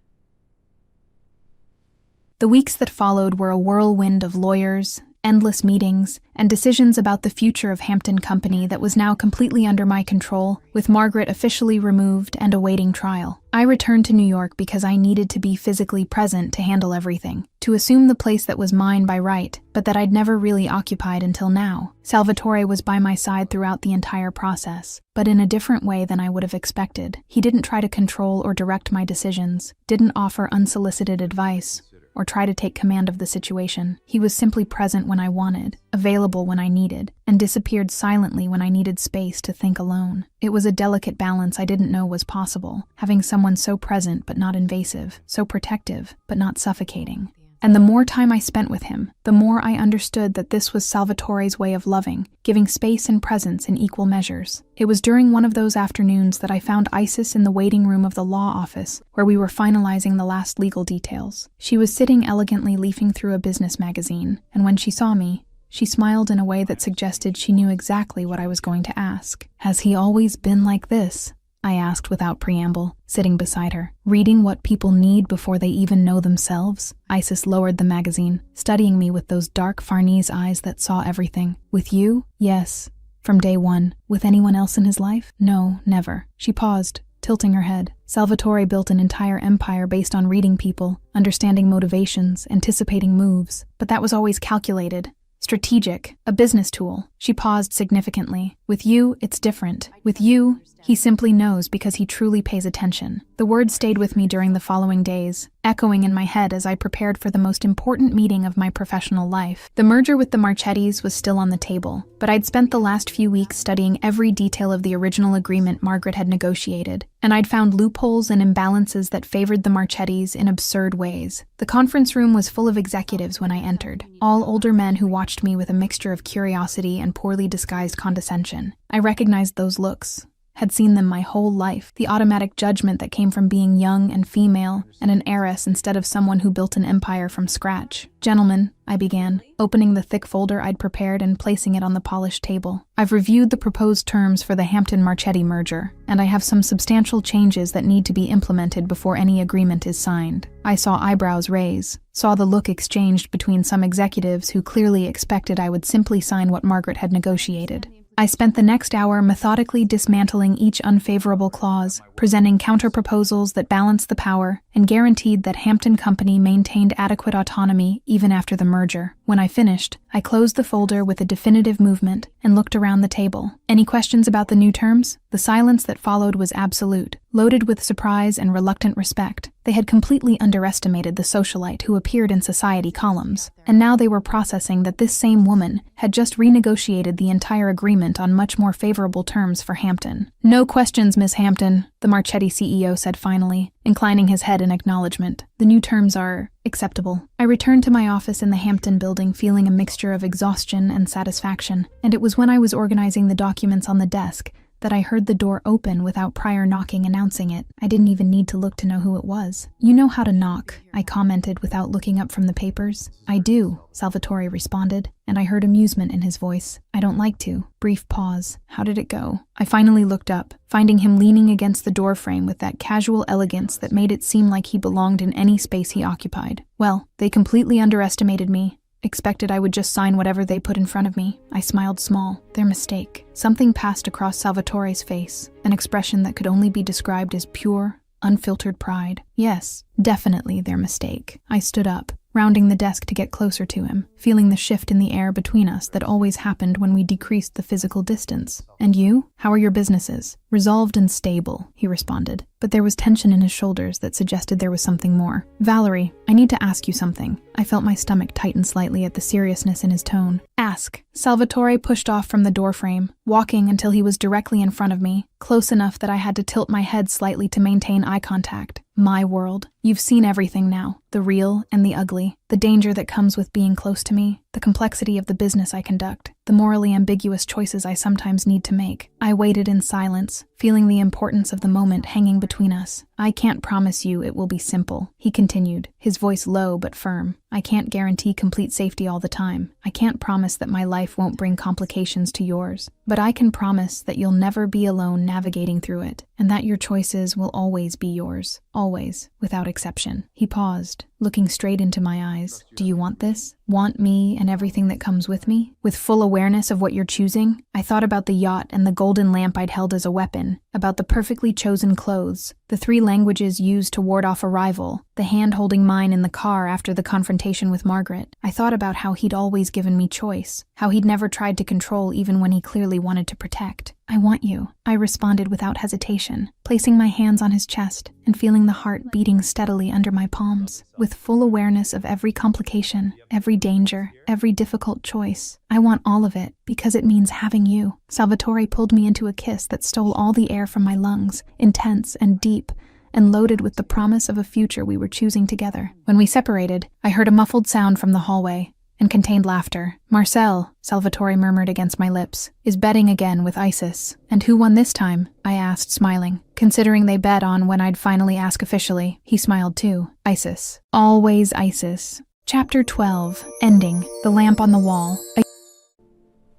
The weeks that followed were a whirlwind of lawyers, endless meetings, and decisions about the future of Hampton Company that was now completely under my control, with Margaret officially removed and awaiting trial. I returned to New York because I needed to be physically present to handle everything, to assume the place that was mine by right, but that I'd never really occupied until now. Salvatore was by my side throughout the entire process, but in a different way than I would have expected. He didn't try to control or direct my decisions, didn't offer unsolicited advice, or try to take command of the situation. He was simply present when I wanted, available when I needed, and disappeared silently when I needed space to think alone. It was a delicate balance I didn't know was possible, having someone so present but not invasive, so protective but not suffocating. And the more time I spent with him, the more I understood that this was Salvatore's way of loving, giving space and presence in equal measures. It was during one of those afternoons that I found Isis in the waiting room of the law office, where we were finalizing the last legal details. She was sitting elegantly leafing through a business magazine, and when she saw me, she smiled in a way that suggested she knew exactly what I was going to ask. "Has he always been like this?" I asked without preamble, sitting beside her. Reading what people need before they even know themselves? Isis lowered the magazine, studying me with those dark Farnese eyes that saw everything. With you? Yes. From day one. With anyone else in his life? No, never. She paused, tilting her head. Salvatore built an entire empire based on reading people, understanding motivations, anticipating moves. But that was always calculated. Strategic, a business tool. She paused significantly. With you, it's different. With you, he simply knows because he truly pays attention. The words stayed with me during the following days, echoing in my head as I prepared for the most important meeting of my professional life. The merger with the Marchettis was still on the table, but I'd spent the last few weeks studying every detail of the original agreement Margaret had negotiated, and I'd found loopholes and imbalances that favored the Marchettis in absurd ways. The conference room was full of executives when I entered, all older men who watched me with a mixture of curiosity and poorly disguised condescension. I recognized those looks, had seen them my whole life, the automatic judgment that came from being young and female and an heiress instead of someone who built an empire from scratch. Gentlemen, I began, opening the thick folder I'd prepared and placing it on the polished table. I've reviewed the proposed terms for the Hampton-Marchetti merger, and I have some substantial changes that need to be implemented before any agreement is signed. I saw eyebrows raise, saw the look exchanged between some executives who clearly expected I would simply sign what Margaret had negotiated. I spent the next hour methodically dismantling each unfavorable clause, presenting counter-proposals that balanced the power and guaranteed that Hampton Company maintained adequate autonomy even after the merger. When I finished, I closed the folder with a definitive movement and looked around the table. Any questions about the new terms? The silence that followed was absolute, loaded with surprise and reluctant respect. They had completely underestimated the socialite who appeared in society columns, and now they were processing that this same woman had just renegotiated the entire agreement on much more favorable terms for Hampton. "No questions, Miss Hampton," the Marchetti CEO said finally, inclining his head in acknowledgement. "The new terms are acceptable." I returned to my office in the Hampton building feeling a mixture of exhaustion and satisfaction, and it was when I was organizing the documents on the desk that I heard the door open without prior knocking announcing it. I didn't even need to look to know who it was. "You know how to knock," I commented without looking up from the papers. "I do," Salvatore responded, and I heard amusement in his voice. "I don't like to." Brief pause. How did it go? I finally looked up, finding him leaning against the doorframe with that casual elegance that made it seem like he belonged in any space he occupied. "Well, they completely underestimated me. Expected I would just sign whatever they put in front of me." I smiled small. Their mistake. Something passed across Salvatore's face, an expression that could only be described as pure, unfiltered pride. Yes, definitely their mistake. I stood up, rounding the desk to get closer to him, feeling the shift in the air between us that always happened when we decreased the physical distance. "And you? How are your businesses?" "Resolved and stable," he responded, but there was tension in his shoulders that suggested there was something more. "Valerie, I need to ask you something." I felt my stomach tighten slightly at the seriousness in his tone. "Ask." Salvatore pushed off from the doorframe, walking until he was directly in front of me, close enough that I had to tilt my head slightly to maintain eye contact. "My world. You've seen everything now, the real and the ugly, the danger that comes with being close to me, the complexity of the business I conduct, the morally ambiguous choices I sometimes need to make." I waited in silence, feeling the importance of the moment hanging between us. "I can't promise you it will be simple," he continued, his voice low but firm. "I can't guarantee complete safety all the time. I can't promise that my life won't bring complications to yours. But I can promise that you'll never be alone navigating through it, and that your choices will always be yours. Always, without exception." He paused, looking straight into my eyes. "Do you want this? Want me and everything that comes with me? With full awareness of what you're choosing?" I thought about the yacht and the golden lamp I'd held as a weapon, about the perfectly chosen clothes, the 3 languages used to ward off a rival, the hand holding mine in the car after the confrontation with Margaret. I thought about how he'd always given me choice, how he'd never tried to control even when he clearly wanted to protect. "I want you," I responded without hesitation, placing my hands on his chest and feeling the heart beating steadily under my palms, with full awareness of every complication, every danger, every difficult choice. "I want all of it, because it means having you." Salvatore pulled me into a kiss that stole all the air from my lungs, intense and deep, and loaded with the promise of a future we were choosing together. When we separated, I heard a muffled sound from the hallway, and contained laughter. "Marcel," Salvatore murmured against my lips, "is betting again with Isis." "And who won this time?" I asked, smiling, considering they bet on when I'd finally ask officially. He smiled too. "Isis. Always Isis." Chapter 12. Ending. The lamp on the wall.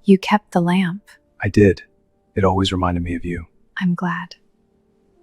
You kept the lamp. I did. It always reminded me of you. I'm glad.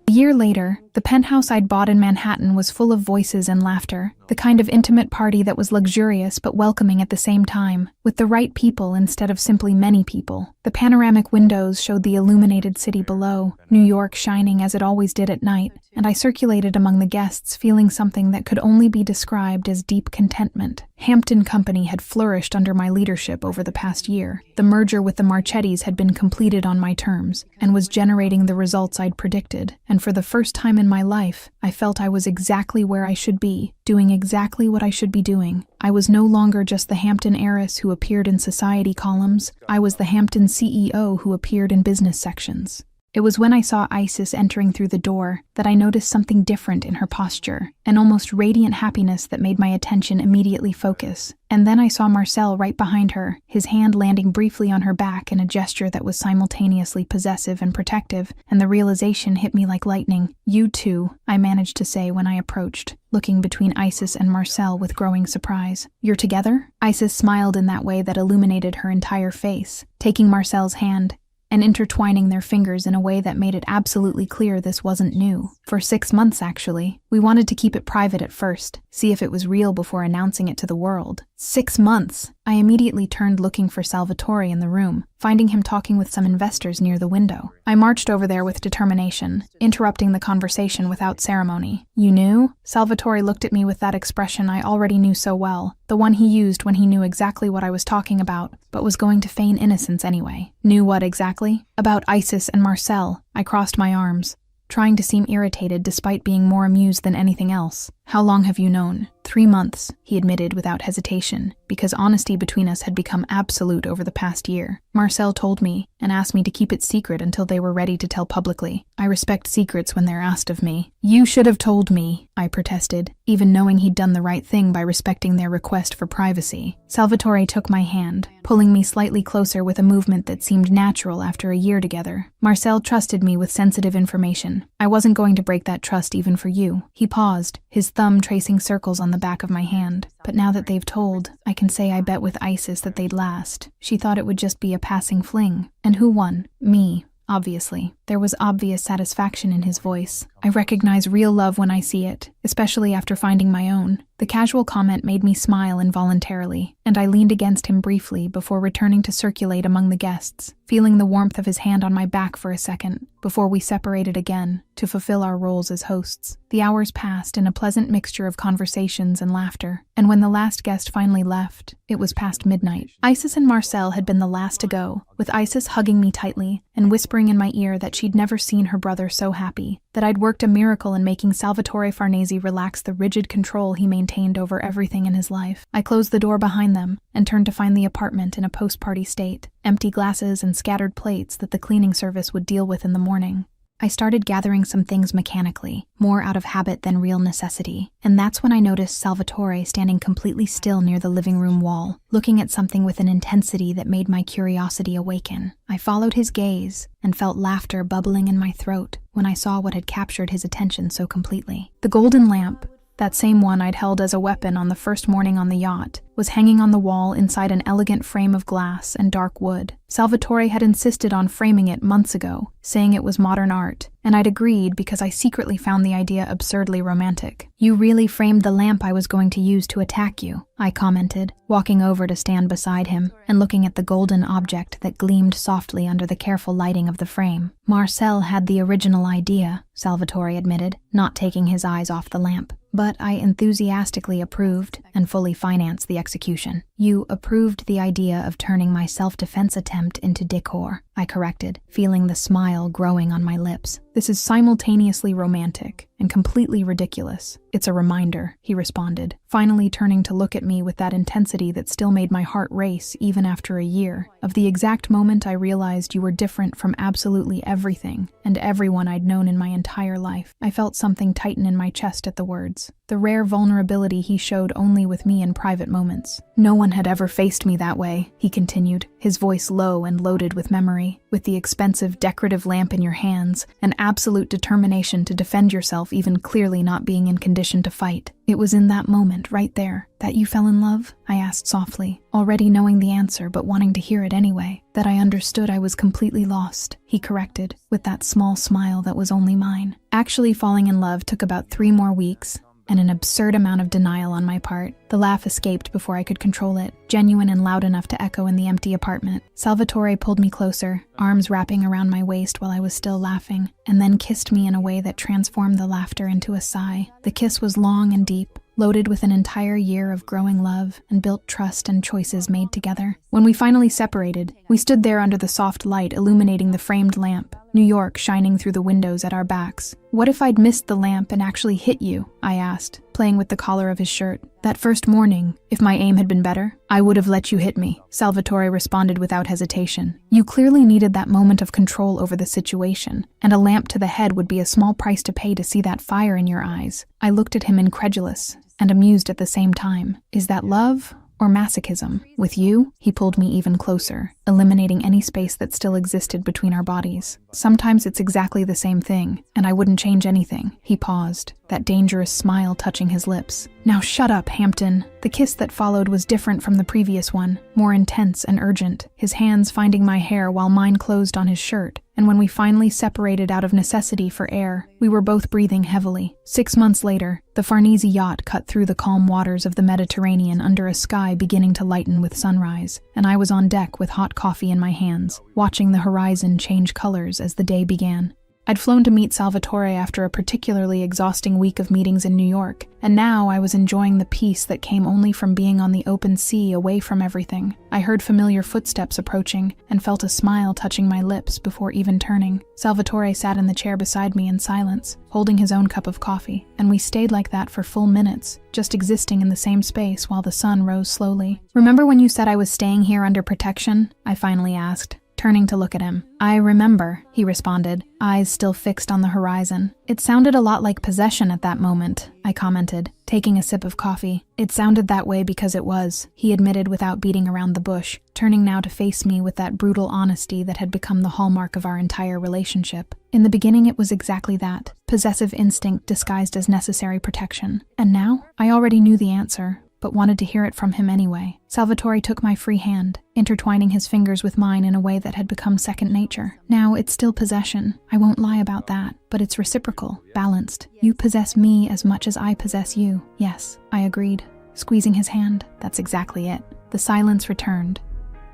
A year later, the penthouse I'd bought in Manhattan was full of voices and laughter, the kind of intimate party that was luxurious but welcoming at the same time, with the right people instead of simply many people. The panoramic windows showed the illuminated city below, New York shining as it always did at night, and I circulated among the guests feeling something that could only be described as deep contentment. Hampton Company had flourished under my leadership over the past year. The merger with the Marchettis had been completed on my terms, and was generating the results I'd predicted, and for the first time in my life, I felt I was exactly where I should be, doing exactly what I should be doing. I was no longer just the Hampton heiress who appeared in society columns. I was the Hampton CEO who appeared in business sections. It was when I saw Isis entering through the door that I noticed something different in her posture, an almost radiant happiness that made my attention immediately focus. And then I saw Marcel right behind her, his hand landing briefly on her back in a gesture that was simultaneously possessive and protective, and the realization hit me like lightning. "You too," I managed to say when I approached, looking between Isis and Marcel with growing surprise. "You're together?" Isis smiled in that way that illuminated her entire face, taking Marcel's hand and intertwining their fingers in a way that made it absolutely clear this wasn't new. For 6 months, actually. We wanted to keep it private at first, see if it was real before announcing it to the world. 6 months! I immediately turned looking for Salvatore in the room, finding him talking with some investors near the window. I marched over there with determination, interrupting the conversation without ceremony. "You knew?" Salvatore looked at me with that expression I already knew so well, the one he used when he knew exactly what I was talking about, but was going to feign innocence anyway. "Knew what exactly?" "About Isis and Marcel." I crossed my arms, trying to seem irritated despite being more amused than anything else. "How long have you known?" 3 months, he admitted without hesitation, because honesty between us had become absolute over the past year. "Marcel told me, and asked me to keep it secret until they were ready to tell publicly. I respect secrets when they're asked of me." "You should have told me," I protested, even knowing he'd done the right thing by respecting their request for privacy. Salvatore took my hand, pulling me slightly closer with a movement that seemed natural after a year together. "Marcel trusted me with sensitive information. I wasn't going to break that trust even for you." He paused, his thumb tracing circles on the back of my hand. "But now that they've told, I can say I bet with Isis that they'd last. She thought it would just be a passing fling. And who won? Me. Obviously." There was obvious satisfaction in his voice. I recognize real love when I see it, especially after finding my own. The casual comment made me smile involuntarily, and I leaned against him briefly before returning to circulate among the guests, feeling the warmth of his hand on my back for a second, before we separated again to fulfill our roles as hosts. The hours passed in a pleasant mixture of conversations and laughter, and when the last guest finally left, it was past midnight. Isis and Marcel had been the last to go, with Isis hugging me tightly and whispering in my ear that she'd never seen her brother so happy, that I'd worked a miracle in making Salvatore Farnese relax the rigid control he maintained over everything in his life. I closed the door behind them and turned to find the apartment in a post-party state, empty glasses and scattered plates that the cleaning service would deal with in the morning. I started gathering some things mechanically, more out of habit than real necessity, and that's when I noticed Salvatore standing completely still near the living room wall, looking at something with an intensity that made my curiosity awaken. I followed his gaze and felt laughter bubbling in my throat when I saw what had captured his attention so completely. The golden lamp, that same one I'd held as a weapon on the first morning on the yacht, was hanging on the wall inside an elegant frame of glass and dark wood. Salvatore had insisted on framing it months ago, saying it was modern art, and I'd agreed because I secretly found the idea absurdly romantic. "You really framed the lamp I was going to use to attack you," I commented, walking over to stand beside him and looking at the golden object that gleamed softly under the careful lighting of the frame. "Marcel had the original idea," Salvatore admitted, not taking his eyes off the lamp. "But I enthusiastically approved and fully financed the execution." "You approved the idea of turning my self-defense attempt into decor," I corrected, feeling the smile growing on my lips. "This is simultaneously romantic and completely ridiculous. It's a reminder," he responded, finally turning to look at me with that intensity that still made my heart race even after a year, "of the exact moment I realized you were different from absolutely everything and everyone I'd known in my entire life." I felt something tighten in my chest at the words, the rare vulnerability he showed only with me in private moments. No one one had ever faced me that way," he continued, his voice low and loaded with memory. "With the expensive decorative lamp in your hands, an absolute determination to defend yourself even clearly not being in condition to fight. It was in that moment, right there, that you fell in love?" I asked softly, already knowing the answer but wanting to hear it anyway. "That I understood I was completely lost," he corrected, with that small smile that was only mine. Actually falling in love took about 3 more weeks, and an absurd amount of denial on my part. The laugh escaped before I could control it, genuine and loud enough to echo in the empty apartment. Salvatore pulled me closer, arms wrapping around my waist while I was still laughing, and then kissed me in a way that transformed the laughter into a sigh. The kiss was long and deep, loaded with an entire year of growing love and built trust and choices made together. When we finally separated, we stood there under the soft light illuminating the framed lamp, New York shining through the windows at our backs. "What if I'd missed the lamp and actually hit you?" I asked, playing with the collar of his shirt. "That first morning, if my aim had been better, I would have let you hit me," Salvatore responded without hesitation. "You clearly needed that moment of control over the situation, and a lamp to the head would be a small price to pay to see that fire in your eyes." I looked at him incredulous and amused at the same time. "Is that love or masochism? With you?" He pulled me even closer, eliminating any space that still existed between our bodies. "Sometimes it's exactly the same thing, and I wouldn't change anything." He paused, that dangerous smile touching his lips. "Now shut up, Hampton." The kiss that followed was different from the previous one, more intense and urgent, his hands finding my hair while mine closed on his shirt. And when we finally separated out of necessity for air, we were both breathing heavily. 6 months later, the Farnese yacht cut through the calm waters of the Mediterranean under a sky beginning to lighten with sunrise, and I was on deck with hot coffee in my hands, watching the horizon change colors as the day began. I'd flown to meet Salvatore after a particularly exhausting week of meetings in New York, and now I was enjoying the peace that came only from being on the open sea away from everything. I heard familiar footsteps approaching and felt a smile touching my lips before even turning. Salvatore sat in the chair beside me in silence, holding his own cup of coffee, and we stayed like that for full minutes, just existing in the same space while the sun rose slowly. "Remember when you said I was staying here under protection?" I finally asked, turning to look at him. "I remember," he responded, eyes still fixed on the horizon. "It sounded a lot like possession at that moment," I commented, taking a sip of coffee. "It sounded that way because it was," he admitted without beating around the bush, turning now to face me with that brutal honesty that had become the hallmark of our entire relationship. "In the beginning it was exactly that, possessive instinct disguised as necessary protection. And now, I already knew the answer, but wanted to hear it from him anyway." Salvatore took my free hand, intertwining his fingers with mine in a way that had become second nature. "Now, it's still possession. I won't lie about that, but it's reciprocal, balanced. You possess me as much as I possess you." "Yes," I agreed, squeezing his hand. "That's exactly it." The silence returned,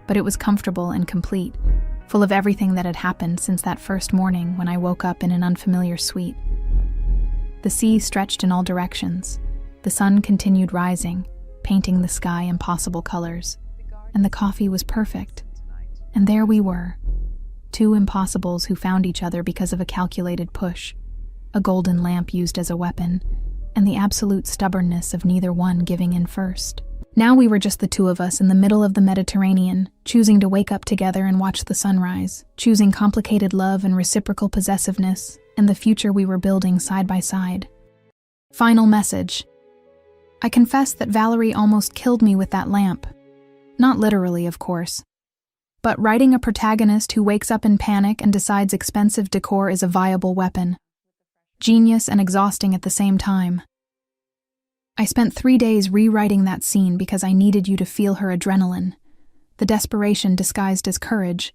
but it was comfortable and complete, full of everything that had happened since that first morning when I woke up in an unfamiliar suite. The sea stretched in all directions. The sun continued rising, painting the sky impossible colors, and the coffee was perfect. And there we were, two impossibles who found each other because of a calculated push, a golden lamp used as a weapon, and the absolute stubbornness of neither one giving in first. Now we were just the two of us in the middle of the Mediterranean, choosing to wake up together and watch the sunrise, choosing complicated love and reciprocal possessiveness, and the future we were building side by side. Final message. I confess that Valerie almost killed me with that lamp. Not literally, of course. But writing a protagonist who wakes up in panic and decides expensive decor is a viable weapon. Genius and exhausting at the same time. I spent 3 days rewriting that scene because I needed you to feel her adrenaline, the desperation disguised as courage,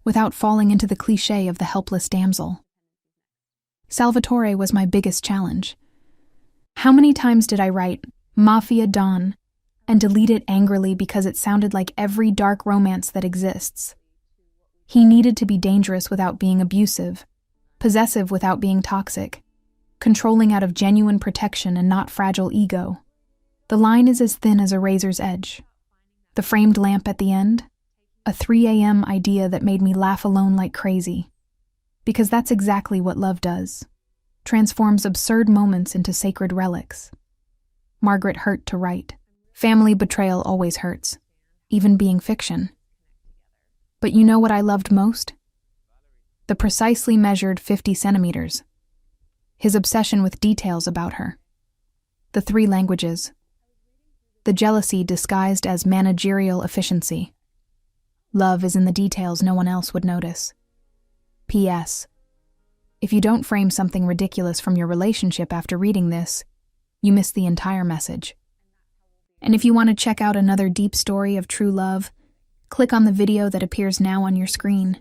without falling into the cliché of the helpless damsel. Salvatore was my biggest challenge. How many times did I write Mafia Dawn and delete it angrily because it sounded like every dark romance that exists? He needed to be dangerous without being abusive, possessive without being toxic, controlling out of genuine protection and not fragile ego. The line is as thin as a razor's edge. The framed lamp at the end? A 3 a.m. idea that made me laugh alone like crazy. Because that's exactly what love does. Transforms absurd moments into sacred relics. Margaret hurt to write. Family betrayal always hurts, even being fiction. But you know what I loved most? The precisely measured 50 centimeters. His obsession with details about her. The 3 languages. the jealousy disguised as managerial efficiency. Love is in the details no one else would notice. P.S. If you don't frame something ridiculous from your relationship after reading this, you miss the entire message. And if you want to check out another deep story of true love, click on the video that appears now on your screen.